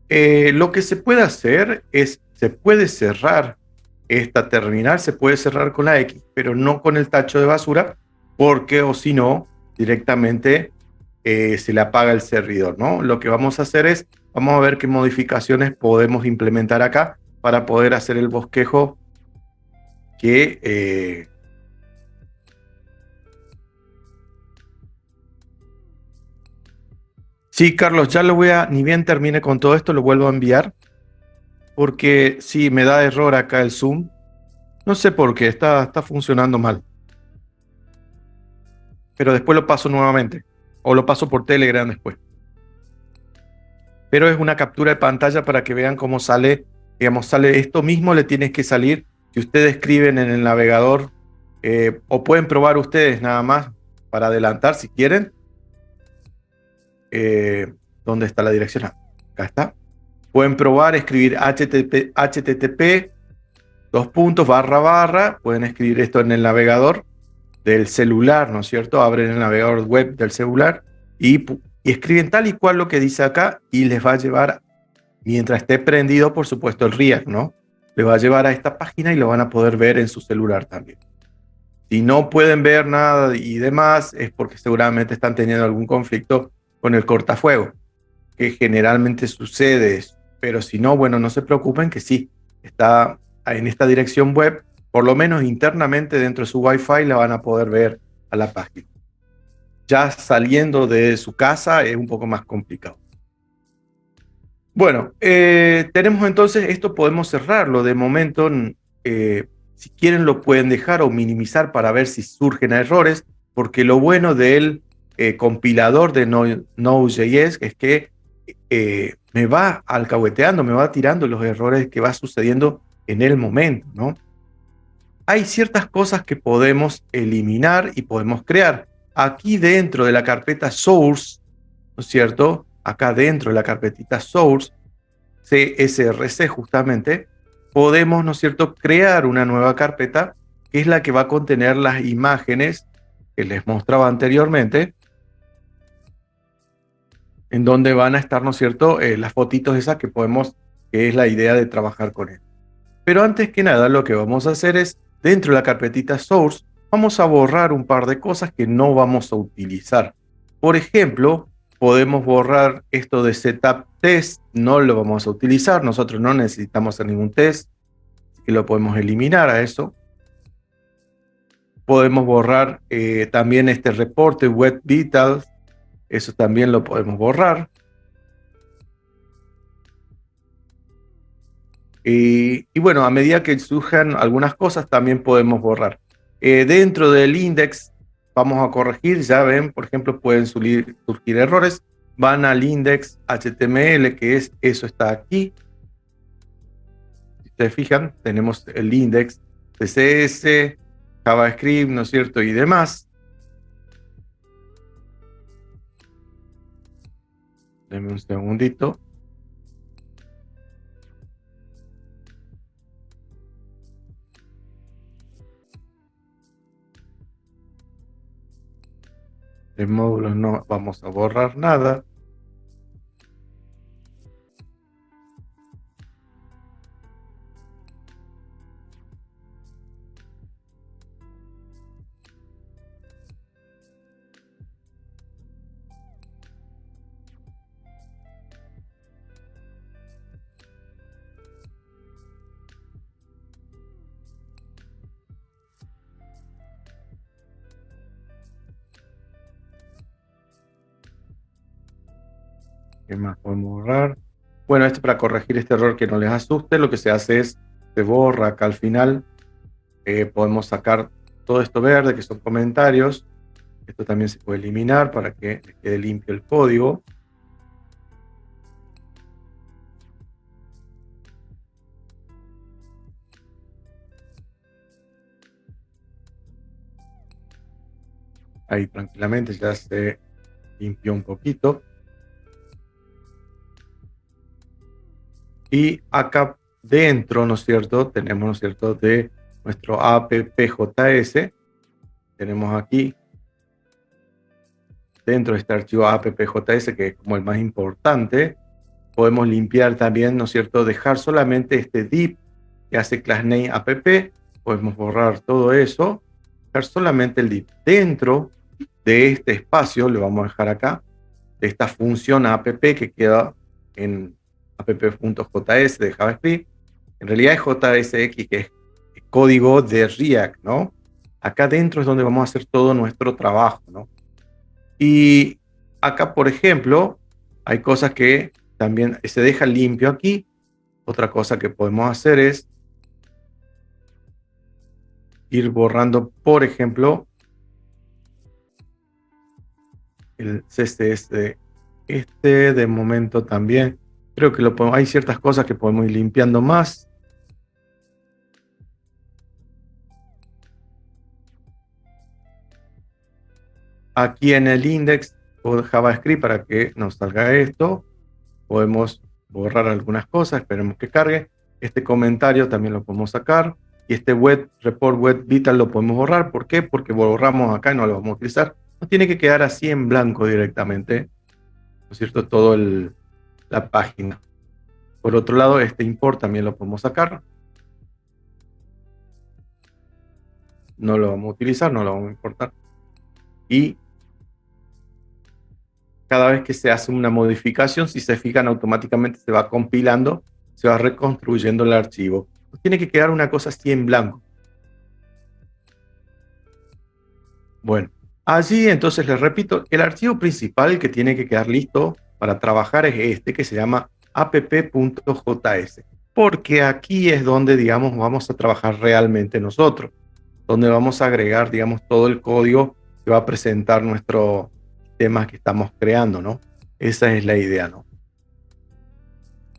lo que se puede hacer es, se puede cerrar esta terminal, se puede cerrar con la X, pero no con el tacho de basura, porque o si no, directamente se le apaga el servidor, ¿no? Lo que vamos a hacer es, vamos a ver qué modificaciones podemos implementar acá para poder hacer el bosquejo que... Sí, Carlos, ya lo voy a, ni bien termine con todo esto, lo vuelvo a enviar, porque sí, me da error acá el Zoom. No sé por qué, está funcionando mal. Pero después lo paso nuevamente, o lo paso por Telegram después. Pero es una captura de pantalla para que vean cómo sale, digamos, sale esto mismo, le tiene que salir, si ustedes escriben en el navegador, o pueden probar ustedes nada más, para adelantar si quieren. ¿Dónde está la dirección? Acá está. Pueden probar, escribir http pueden escribir esto en el navegador del celular, ¿no es cierto? Abren el navegador web del celular y escriben tal y cual lo que dice acá y les va a llevar Mientras esté prendido, por supuesto, el React, ¿no? Le va a llevar a esta página y lo van a poder ver en su celular también. Si no pueden ver nada y demás, es porque seguramente están teniendo algún conflicto con el cortafuego, que generalmente sucede eso. Pero si no, bueno, no se preocupen que sí, está en esta dirección web, por lo menos internamente dentro de su Wi-Fi la van a poder ver a la página. Ya saliendo de su casa es un poco más complicado. Bueno, tenemos entonces, esto podemos cerrarlo de momento. Si quieren lo pueden dejar o minimizar para ver si surgen errores, porque lo bueno del compilador de Node.js es que me va alcahueteando, me va tirando los errores que va sucediendo en el momento, ¿no? Hay ciertas cosas que podemos eliminar y podemos crear. Aquí dentro de la carpeta source, ¿no es cierto? Acá dentro de la carpetita source, CSRC justamente, podemos, ¿no es cierto?, crear una nueva carpeta que es la que va a contener las imágenes que les mostraba anteriormente, en donde van a estar, ¿no es cierto?, las fotitos esas que podemos, que es la idea de trabajar con él. Pero antes que nada, lo que vamos a hacer es, dentro de la carpetita source, vamos a borrar un par de cosas que no vamos a utilizar. Por ejemplo, podemos borrar esto de setup test, no lo vamos a utilizar, nosotros no necesitamos hacer ningún test, así que lo podemos eliminar a eso. Podemos borrar también este reporte web vitals, eso también lo podemos borrar. Y bueno, a medida que surjan algunas cosas también podemos borrar. Dentro del index vamos a corregir, ya ven, por ejemplo, pueden surgir errores. Van al index HTML, que es eso está aquí. Si ustedes fijan, tenemos el index CSS, JavaScript, ¿no es cierto? Y demás. Denme un segundito. De módulos no vamos a borrar nada. ¿Qué más podemos borrar? Bueno, esto para corregir este error que no les asuste, lo que se hace es, se borra acá al final. Podemos sacar todo esto verde, que son comentarios. Esto también se puede eliminar para que quede limpio el código. Ahí tranquilamente ya se limpió un poquito. Y acá dentro, ¿no es cierto? Tenemos, ¿no es cierto?, de nuestro appjs. Tenemos aquí, dentro de este archivo appjs, que es como el más importante, podemos limpiar también, ¿no es cierto?, dejar solamente este div que hace class name app. Podemos borrar todo eso, dejar solamente el div. Dentro de este espacio, lo vamos a dejar acá, de esta función app que queda en app.js de JavaScript. En realidad es JSX, que es código de React, ¿no? Acá dentro es donde vamos a hacer todo nuestro trabajo, ¿no? Y acá, por ejemplo, hay cosas que también se deja limpio aquí. Otra cosa que podemos hacer es ir borrando, por ejemplo, el CSS de momento también. Creo que hay ciertas cosas que podemos ir limpiando más. Aquí en el index o JavaScript, para que nos salga esto, podemos borrar algunas cosas. Esperemos que cargue. Este comentario también lo podemos sacar. Y este report web vital lo podemos borrar. ¿Por qué? Porque borramos acá y no lo vamos a utilizar. Nos tiene que quedar así en blanco directamente, ¿no es cierto?, todo la página. Por otro lado, este import también lo podemos sacar. No lo vamos a utilizar, no lo vamos a importar. Y cada vez que se hace una modificación, si se fijan, automáticamente se va compilando, se va reconstruyendo el archivo. Tiene que quedar una cosa así en blanco. Bueno, allí entonces les repito, el archivo principal que tiene que quedar listo para trabajar es este, que se llama app.js, porque aquí es donde, digamos, vamos a trabajar realmente nosotros, donde vamos a agregar, digamos, todo el código que va a presentar nuestro tema que estamos creando, ¿no? Esa es la idea, ¿no?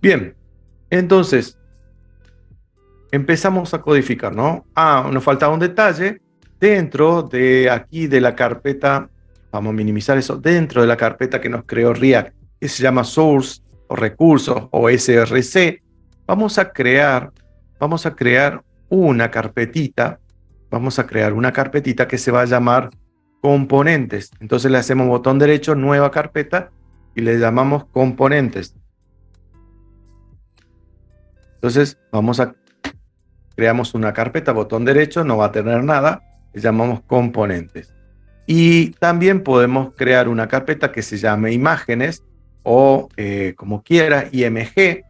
Bien, entonces empezamos a codificar, ¿no? Nos faltaba un detalle. Dentro de aquí de la carpeta, vamos a minimizar eso, dentro de la carpeta que nos creó React, que se llama Source o Recursos o SRC, vamos a crear una carpetita, que se va a llamar Componentes. Entonces le hacemos botón derecho, nueva carpeta, y le llamamos Componentes. Entonces creamos una carpeta, botón derecho, no va a tener nada, le llamamos componentes. Y también podemos crear una carpeta que se llame imágenes o como quiera, IMG.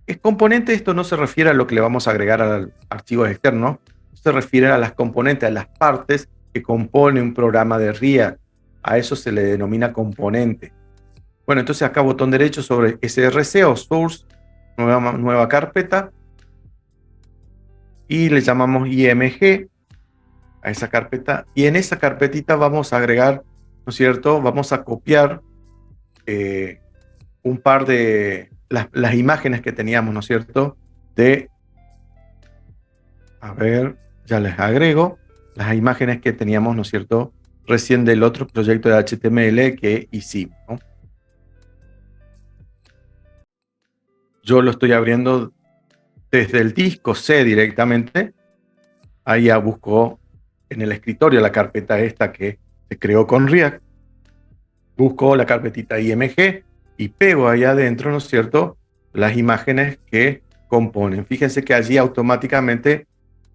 Es componente, esto no se refiere a lo que le vamos a agregar al archivo externo, se refiere a las componentes, a las partes que compone un programa de React. A eso se le denomina componente. Bueno, entonces acá botón derecho sobre SRC o Source, nueva carpeta, y le llamamos IMG a esa carpeta, y en esa carpetita vamos a agregar, ¿no es cierto? Vamos a copiar un par de las imágenes que teníamos, ¿no es cierto? A ver, ya les agrego las imágenes que teníamos, ¿no es cierto? Recién del otro proyecto de HTML que hicimos, ¿no? Yo lo estoy abriendo desde el disco C directamente. Ahí ya busco en el escritorio la carpeta esta que se creó con React. Busco la carpetita IMG y pego ahí adentro, ¿no es cierto?, las imágenes que componen. Fíjense que allí automáticamente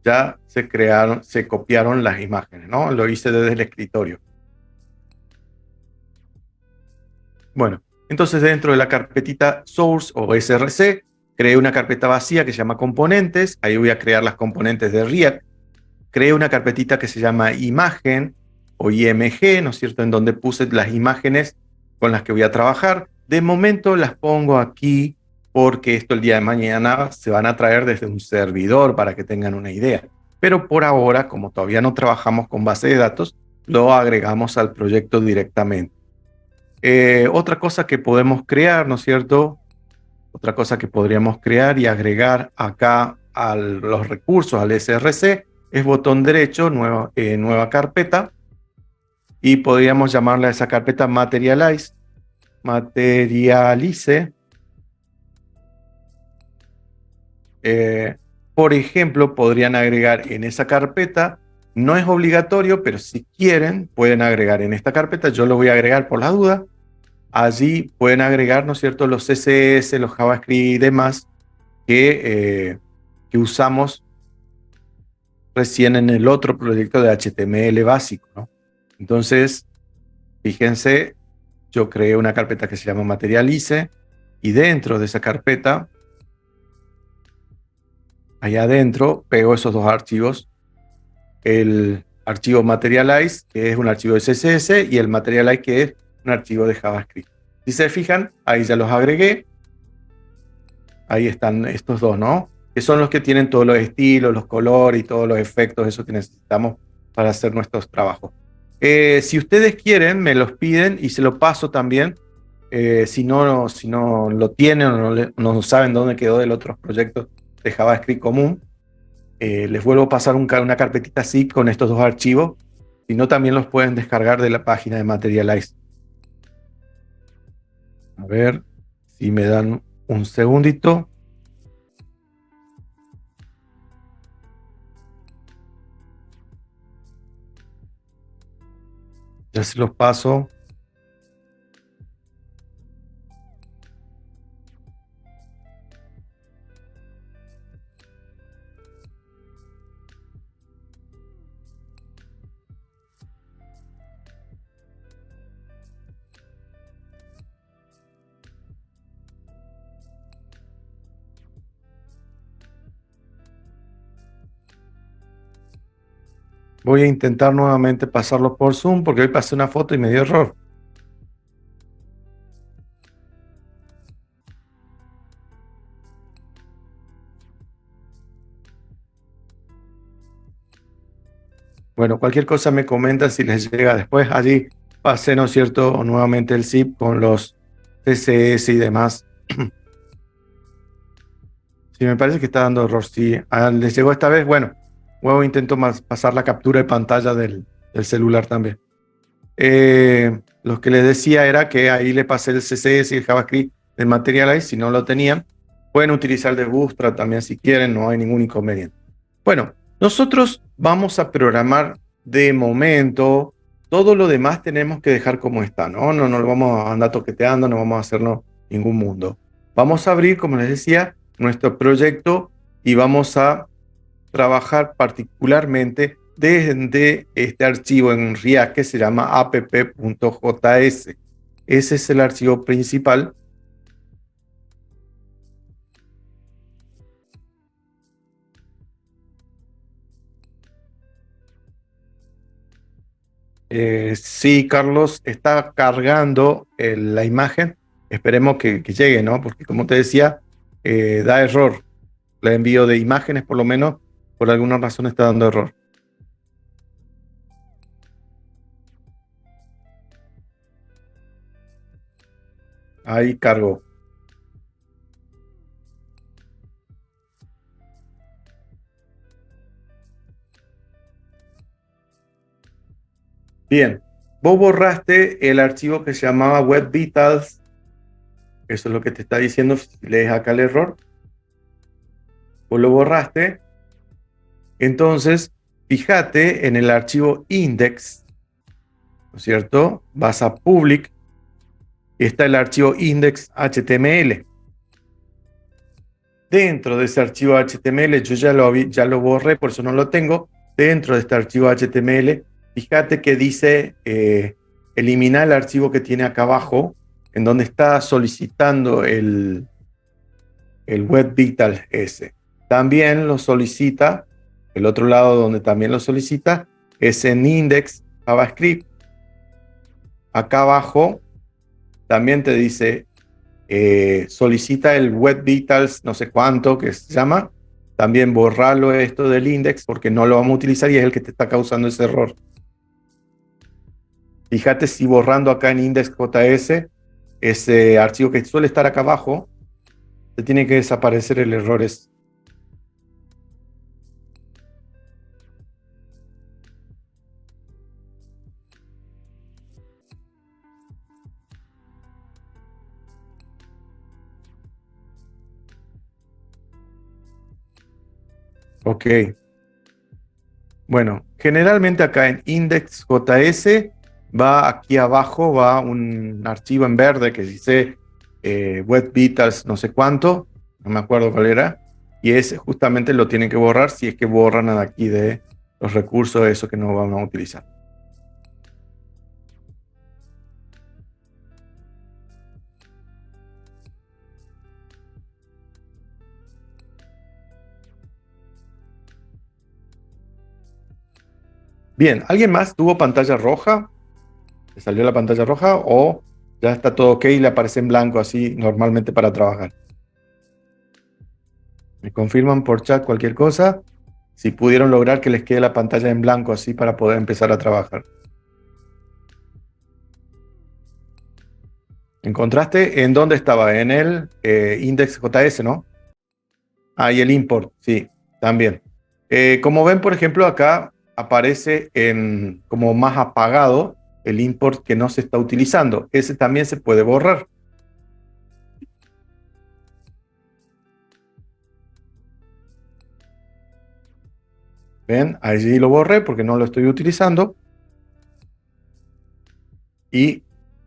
ya se copiaron las imágenes, ¿no? Lo hice desde el escritorio. Bueno, entonces dentro de la carpetita Source o SRC, creé una carpeta vacía que se llama Componentes. Ahí voy a crear las componentes de React. Creé una carpetita que se llama Imagen o IMG, ¿no es cierto?, en donde puse las imágenes con las que voy a trabajar. De momento las pongo aquí porque esto el día de mañana se van a traer desde un servidor para que tengan una idea. Pero por ahora, como todavía no trabajamos con base de datos, lo agregamos al proyecto directamente. Otra cosa que podemos crear, ¿no es cierto? Otra cosa que podríamos crear y agregar acá a los recursos, al SRC, es botón derecho, nueva carpeta, y podríamos llamarle a esa carpeta Materialize. Por ejemplo, podrían agregar en esa carpeta, no es obligatorio, pero si quieren, pueden agregar en esta carpeta. Yo lo voy a agregar por la duda. Allí pueden agregar, ¿no es cierto?, los CSS, los JavaScript y demás que usamos recién en el otro proyecto de HTML básico, ¿no? Entonces, fíjense, yo creé una carpeta que se llama Materialize y dentro de esa carpeta, allá adentro, pego esos dos archivos, el archivo Materialize, que es un archivo de CSS, y el Materialize, que es un archivo de JavaScript. Si se fijan, ahí ya los agregué. Ahí están estos dos, ¿no? Que son los que tienen todos los estilos, los colores y todos los efectos, eso que necesitamos para hacer nuestros trabajos. Si ustedes quieren, me los piden y se lo paso también. Si no lo tienen o no saben dónde quedó del otro proyecto de JavaScript común, les vuelvo a pasar una carpetita así con estos dos archivos. Si no, también los pueden descargar de la página de Materialize. A ver si me dan un segundito. Ya se los paso. Voy a intentar nuevamente pasarlo por Zoom porque hoy pasé una foto y me dio error. Bueno, cualquier cosa me comentan si les llega después. Allí pasé, ¿no es cierto?, nuevamente el zip con los CSS y demás. Sí, me parece que está dando error. Sí, les llegó esta vez. Bueno, luego intento pasar la captura de pantalla del celular también. Lo que les decía era que ahí le pasé el CSS y el JavaScript del Materialize. Si no lo tenían, pueden utilizar el de Bootstrap también si quieren, no hay ningún inconveniente. Bueno, nosotros vamos a programar de momento. Todo lo demás tenemos que dejar como está, ¿no? No lo vamos a andar toqueteando, no vamos a hacernos ningún mundo. Vamos a abrir, como les decía, nuestro proyecto y vamos a trabajar particularmente desde este archivo en React que se llama app.js. Ese es el archivo principal. Sí, Carlos, está cargando la imagen. Esperemos que llegue, ¿no? Porque como te decía, da error. El envío de imágenes, por lo menos, por alguna razón está dando error. Ahí cargo. Bien, vos borraste el archivo que se llamaba Web Vitals. Eso es lo que te está diciendo. Lees acá el error. Vos lo borraste. Entonces, fíjate en el archivo index, ¿no es cierto? Vas a public y está el archivo index.html. Dentro de ese archivo HTML, yo ya lo borré, por eso no lo tengo. Dentro de este archivo HTML, fíjate que dice eliminar el archivo que tiene acá abajo, en donde está solicitando el Web Vital S. También lo solicita, el otro lado donde también lo solicita, es en index JavaScript. Acá abajo también te dice solicita el Web Vitals no sé cuánto que se llama. También borrarlo esto del index porque no lo vamos a utilizar y es el que te está causando ese error. Fíjate si borrando acá en index.js ese archivo que suele estar acá abajo, te tiene que desaparecer el error. Ok. Bueno, generalmente acá en index.js va aquí abajo, va un archivo en verde que dice Web Vitals no sé cuánto, no me acuerdo cuál era, y ese justamente lo tienen que borrar si es que borran de aquí de los recursos, eso que no vamos a utilizar. Bien, ¿alguien más tuvo pantalla roja? ¿Le salió la pantalla roja o ya está todo ok y le aparece en blanco así normalmente para trabajar? Me confirman por chat cualquier cosa, si pudieron lograr que les quede la pantalla en blanco así para poder empezar a trabajar. ¿Encontraste en dónde estaba? En el index.js, ¿no? Ah, y el import, sí, también. Como ven, por ejemplo, acá aparece como más apagado el import que no se está utilizando. Ese también se puede borrar. ¿Ven? Allí lo borré porque no lo estoy utilizando. Y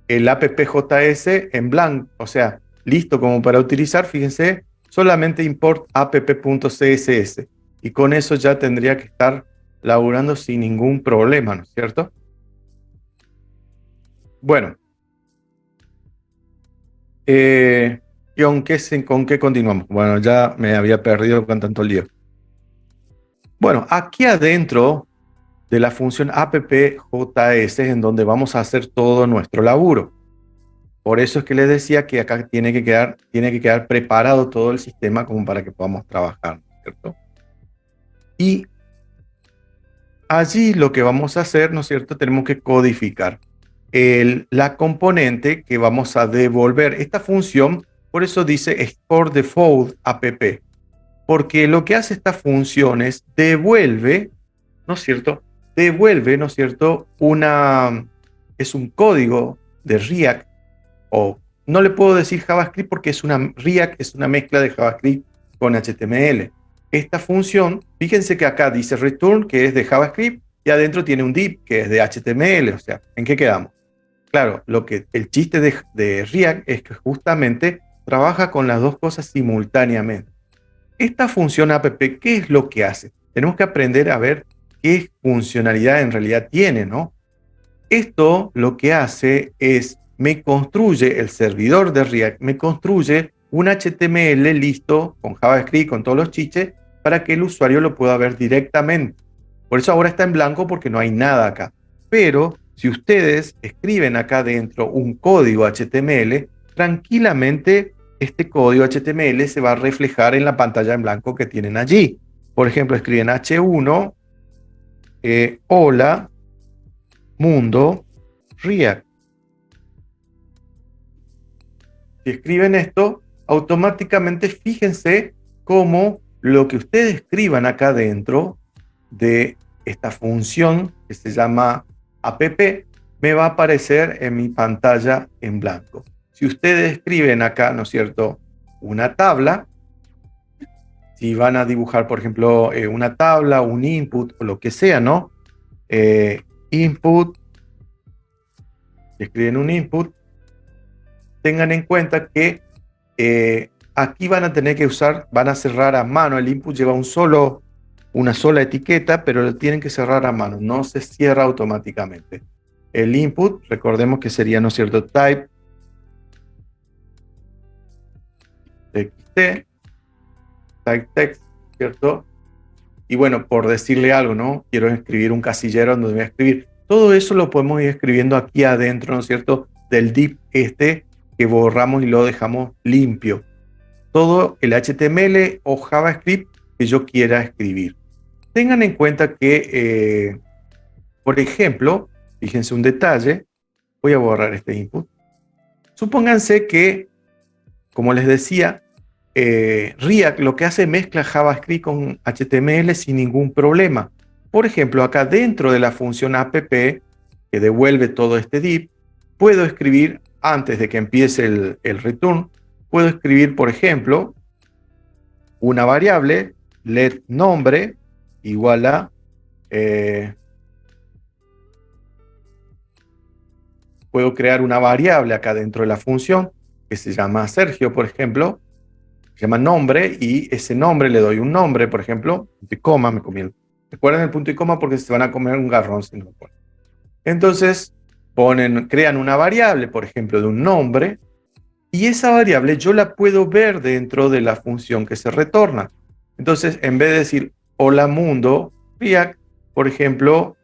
el app.js en blanco, o sea, listo como para utilizar, fíjense, solamente import app.css. Y con eso ya tendría que estar laburando sin ningún problema, ¿no es cierto? Bueno, ¿y con qué continuamos? Bueno, ya me había perdido con tanto lío. Bueno, aquí adentro de la función appjs, en donde vamos a hacer todo nuestro laburo. Por eso es que les decía que acá tiene que quedar preparado todo el sistema como para que podamos trabajar, ¿cierto? Y allí lo que vamos a hacer, ¿no es cierto? Tenemos que codificar la componente que vamos a devolver. Esta función, por eso dice export default app, porque lo que hace esta función es devuelve, ¿no es cierto? Devuelve, ¿no es cierto? Es un código de React, o no le puedo decir JavaScript porque React es una mezcla de JavaScript con HTML. Esta función, fíjense que acá dice return, que es de JavaScript, y adentro tiene un div, que es de HTML. O sea, ¿en qué quedamos? Claro, el chiste de React es que justamente trabaja con las dos cosas simultáneamente. Esta función app, ¿qué es lo que hace? Tenemos que aprender a ver qué funcionalidad en realidad tiene, ¿no? Esto lo que hace es, me construye el servidor de React, me construye un HTML listo con JavaScript, con todos los chiches, para que el usuario lo pueda ver directamente. Por eso ahora está en blanco porque no hay nada acá. Pero si ustedes escriben acá dentro un código HTML, tranquilamente este código HTML se va a reflejar en la pantalla en blanco que tienen allí. Por ejemplo, escriben H1, hola, mundo, React. Si escriben esto, automáticamente fíjense cómo lo que ustedes escriban acá dentro de esta función que se llama app me va a aparecer en mi pantalla en blanco. Si ustedes escriben acá, ¿no es cierto?, una tabla, si van a dibujar, por ejemplo, una tabla, un input o lo que sea, ¿no? Input, si escriben un input, tengan en cuenta que aquí van a tener que van a cerrar a mano. El input lleva una sola etiqueta, pero lo tienen que cerrar a mano, no se cierra automáticamente. El input, recordemos que sería, ¿no es cierto?, type txt, type text, ¿cierto? Y bueno, por decirle algo, ¿no? Quiero escribir un casillero donde voy a escribir. Todo eso lo podemos ir escribiendo aquí adentro, ¿no es cierto?, del div que borramos y lo dejamos limpio. Todo el HTML o JavaScript que yo quiera escribir. Tengan en cuenta que, por ejemplo, fíjense un detalle, voy a borrar este input. Supónganse que, como les decía, React lo que hace es mezcla JavaScript con HTML sin ningún problema. Por ejemplo, acá dentro de la función app que devuelve todo este div, puedo escribir, antes de que empiece el return, puedo escribir, por ejemplo, una variable, let nombre, igual a, puedo crear una variable acá dentro de la función, que se llama Sergio, por ejemplo, se llama nombre, y ese nombre le doy un nombre, por ejemplo, punto y coma, me comí recuerden el punto y coma porque se van a comer un garrón si no lo ponen. Entonces, crean una variable, por ejemplo, de un nombre, y esa variable yo la puedo ver dentro de la función que se retorna. Entonces, en vez de decir hola mundo React, por ejemplo,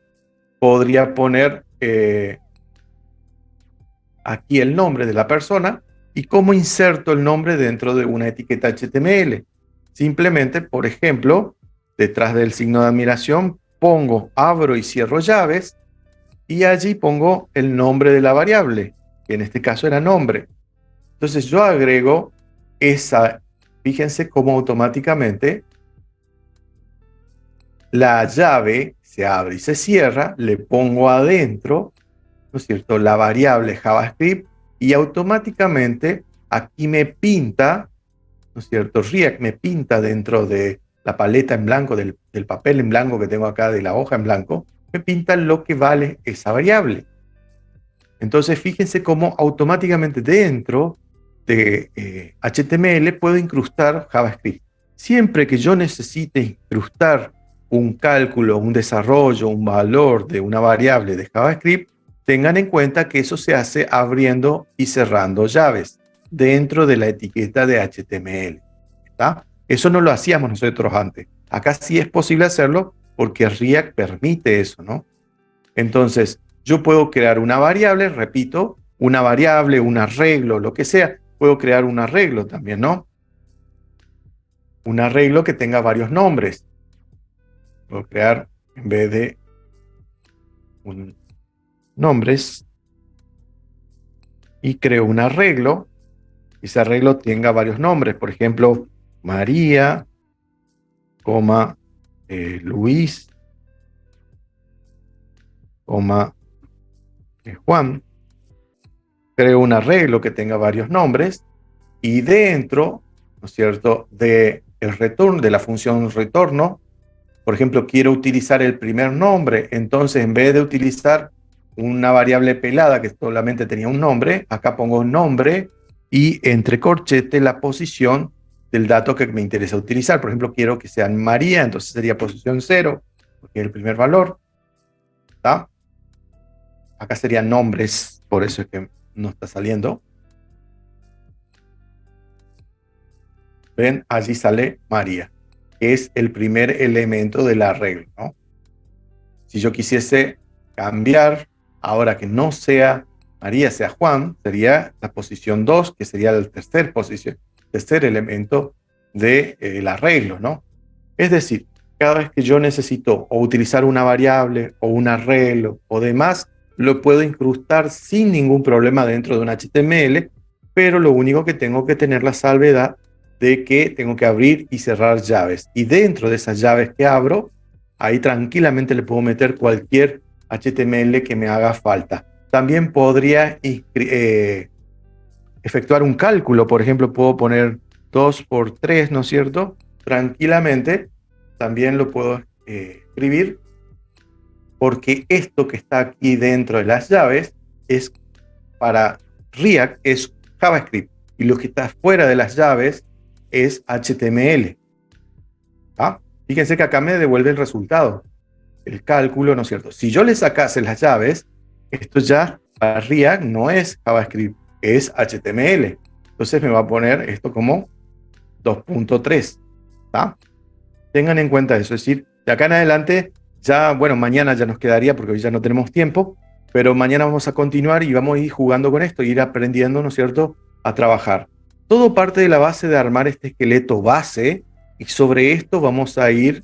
podría poner aquí el nombre de la persona y cómo inserto el nombre dentro de una etiqueta HTML. Simplemente, por ejemplo, detrás del signo de admiración pongo, abro y cierro llaves y allí pongo el nombre de la variable, que en este caso era nombre. Entonces yo agrego fíjense cómo automáticamente la llave se abre y se cierra, le pongo adentro, ¿no es cierto?, la variable JavaScript y automáticamente aquí me pinta, ¿no es cierto?, React me pinta dentro de la paleta en blanco, del papel en blanco que tengo acá, de la hoja en blanco, me pinta lo que vale esa variable. Entonces fíjense cómo automáticamente dentro de HTML puedo incrustar JavaScript. Siempre que yo necesite incrustar un cálculo, un desarrollo, un valor de una variable de JavaScript, tengan en cuenta que eso se hace abriendo y cerrando llaves dentro de la etiqueta de HTML. ¿Está? Eso no lo hacíamos nosotros antes. Acá sí es posible hacerlo, porque React permite eso, ¿no? Entonces, yo puedo crear una variable, repito, una variable, un arreglo, lo que sea. Puedo crear un arreglo también, ¿no? Un arreglo que tenga varios nombres. Puedo crear, en vez de nombres, y creo un arreglo. Ese arreglo tenga varios nombres. Por ejemplo, María, coma, Luis, coma, Juan. Creo un arreglo que tenga varios nombres y dentro, ¿no es cierto?, de el retorno, de la función retorno, por ejemplo, quiero utilizar el primer nombre, entonces en vez de utilizar una variable pelada que solamente tenía un nombre, acá pongo un nombre y entre corchetes la posición del dato que me interesa utilizar. Por ejemplo, quiero que sean María, entonces sería posición 0, porque es el primer valor. ¿Está? Acá serían nombres, por eso es que no está saliendo. Ven, allí sale María, que es el primer elemento del arreglo, ¿no? Si yo quisiese cambiar, ahora que no sea María, sea Juan, sería la posición 2, que sería el tercer elemento del arreglo, ¿no? Es decir, cada vez que yo necesito o utilizar una variable o un arreglo o demás, lo puedo incrustar sin ningún problema dentro de un HTML, pero lo único que tengo que tener la salvedad de que tengo que abrir y cerrar llaves. Y dentro de esas llaves que abro, ahí tranquilamente le puedo meter cualquier HTML que me haga falta. También podría efectuar un cálculo, por ejemplo, puedo poner 2 por 3, ¿no es cierto? Tranquilamente, también lo puedo escribir, porque esto que está aquí dentro de las llaves es para React, es JavaScript, y lo que está fuera de las llaves es HTML. ¿Ah? Fíjense que acá me devuelve el resultado, el cálculo, ¿no es cierto? Si yo le sacase las llaves, esto ya para React no es JavaScript, es HTML. Entonces me va a poner esto como 2.3. ¿Tá? Tengan en cuenta eso, es decir, de acá en adelante, ya, bueno, mañana ya nos quedaría porque hoy ya no tenemos tiempo, pero mañana vamos a continuar y vamos a ir jugando con esto, ir aprendiendo, ¿no es cierto?, a trabajar. Todo parte de la base de armar este esqueleto base y sobre esto vamos a ir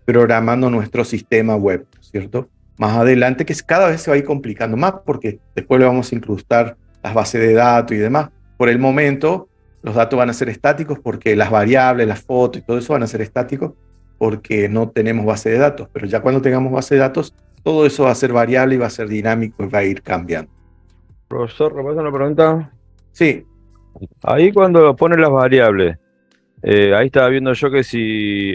programando nuestro sistema web, ¿no es cierto? Más adelante, que cada vez se va a ir complicando más porque después le vamos a incrustar las bases de datos y demás. Por el momento, los datos van a ser estáticos porque las variables, las fotos y todo eso van a ser estáticos porque no tenemos base de datos. Pero ya cuando tengamos base de datos, todo eso va a ser variable y va a ser dinámico y va a ir cambiando. Profesor, ¿me pasa una pregunta? Sí, Ahí cuando pone las variables, ahí estaba viendo yo que si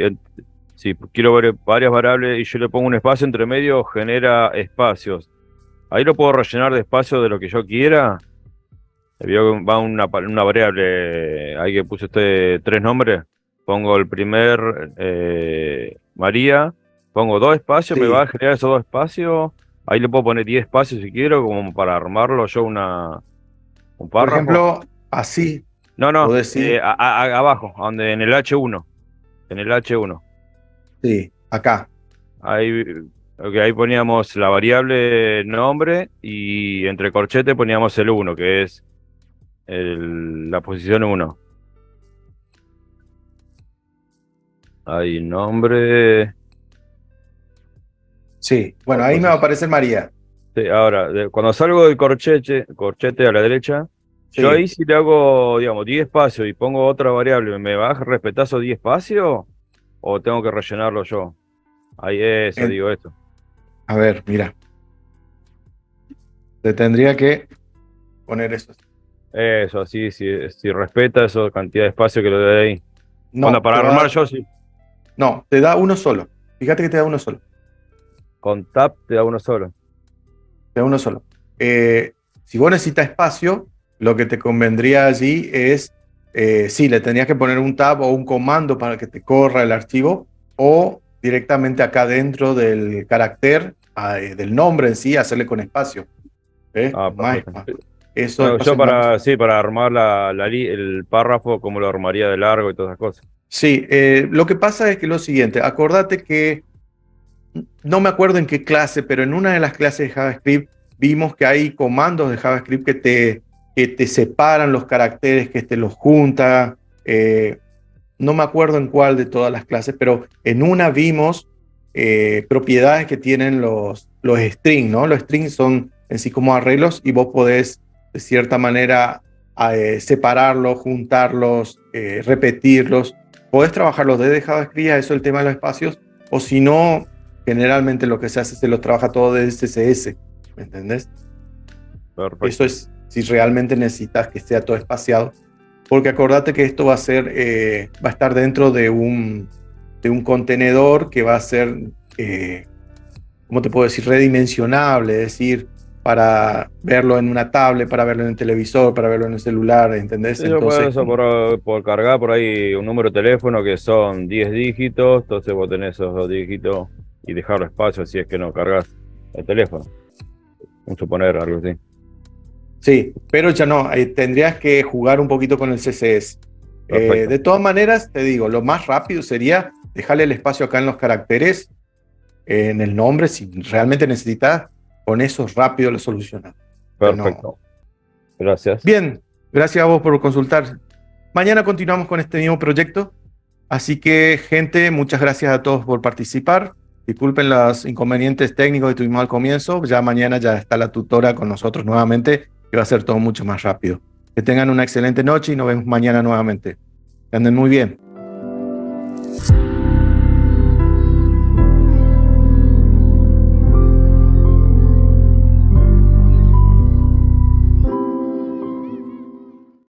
quiero ver varias variables y yo le pongo un espacio entre medio, genera espacios. Ahí lo puedo rellenar de espacio de lo que yo quiera. Vio que va una variable, ahí que puse usted 3 nombres. Pongo el primer María, pongo 2 espacios, me sí. va a generar esos 2 espacios. Ahí le puedo poner 10 espacios si quiero, como para armarlo yo un Por párrafo. ejemplo, así, No, puedo decir, abajo, donde en el H1. En el H1. sí, acá. Ahí, ok, ahí poníamos la variable nombre y entre corchetes poníamos el 1, que es la posición 1. Ahí nombre. Sí, bueno, ahí me va a aparecer María. Sí, ahora, cuando salgo del corchete a la derecha, yo Sí, ahí si le hago, digamos, 10 espacios y pongo otra variable, ¿me va a respetar esos 10 espacios? ¿O tengo que rellenarlo yo? Ahí eso, en- digo esto. a ver, mira, te tendría que poner eso. Eso, así, si respeta esa cantidad de espacio que le doy ahí. Onda, No, para te armar va, yo, sí. no, te da uno solo. Fíjate que te da uno solo. Con tab te da uno solo. Te da uno solo. Si vos necesitas espacio, lo que te convendría allí es, sí, le tendrías que poner un tab o un comando para que te corra el archivo, o directamente acá dentro del carácter, del nombre en sí, hacerle con espacio. ¿Ves? Ah, Más perfecto. espacio. Eso, No, espacio yo es más. para armar el párrafo, como lo armaría de largo y todas esas cosas. Sí, lo que pasa es que lo siguiente, acordate que no me acuerdo en qué clase, pero en una de las clases de JavaScript vimos que hay comandos de JavaScript que te separan los caracteres, que te los junta. No me acuerdo en cuál de todas las clases, pero en una vimos propiedades que tienen los strings, ¿no? Los strings son en sí como arreglos y vos podés, de cierta manera, separarlos, juntarlos, repetirlos. Podés trabajarlos desde JavaScript, a eso el tema de los espacios, o si no, generalmente lo que se hace se lo trabaja todo desde CSS, ¿me entendés? Perfecto. Eso es si realmente necesitas que sea todo espaciado, porque acordate que esto va a ser, va a estar dentro de un contenedor que va a ser, ¿cómo te puedo decir? Redimensionable, es decir, para verlo en una tablet, para verlo en el televisor, para verlo en el celular, ¿entendés? Sí, yo puedo Entonces, eso por cargar por ahí un número de teléfono que son 10 dígitos, entonces vos tenés esos 2 dígitos y dejarlo espacio si es que no cargas el teléfono. Vamos a suponer algo así. sí, pero ya no, tendrías que jugar un poquito con el CSS. Perfecto. De todas maneras, te digo, lo más rápido sería dejarle el espacio acá en los caracteres, en el nombre, si realmente necesitas, con eso rápido lo solucionas. Perfecto. Gracias. Bien, gracias a vos por consultar. Mañana continuamos con este mismo proyecto. Así que, gente, muchas gracias a todos por participar. Disculpen los inconvenientes técnicos que tuvimos al comienzo. Ya mañana ya está la tutora con nosotros nuevamente, que va a ser todo mucho más rápido. Que tengan una excelente noche y nos vemos mañana nuevamente. Que anden muy bien.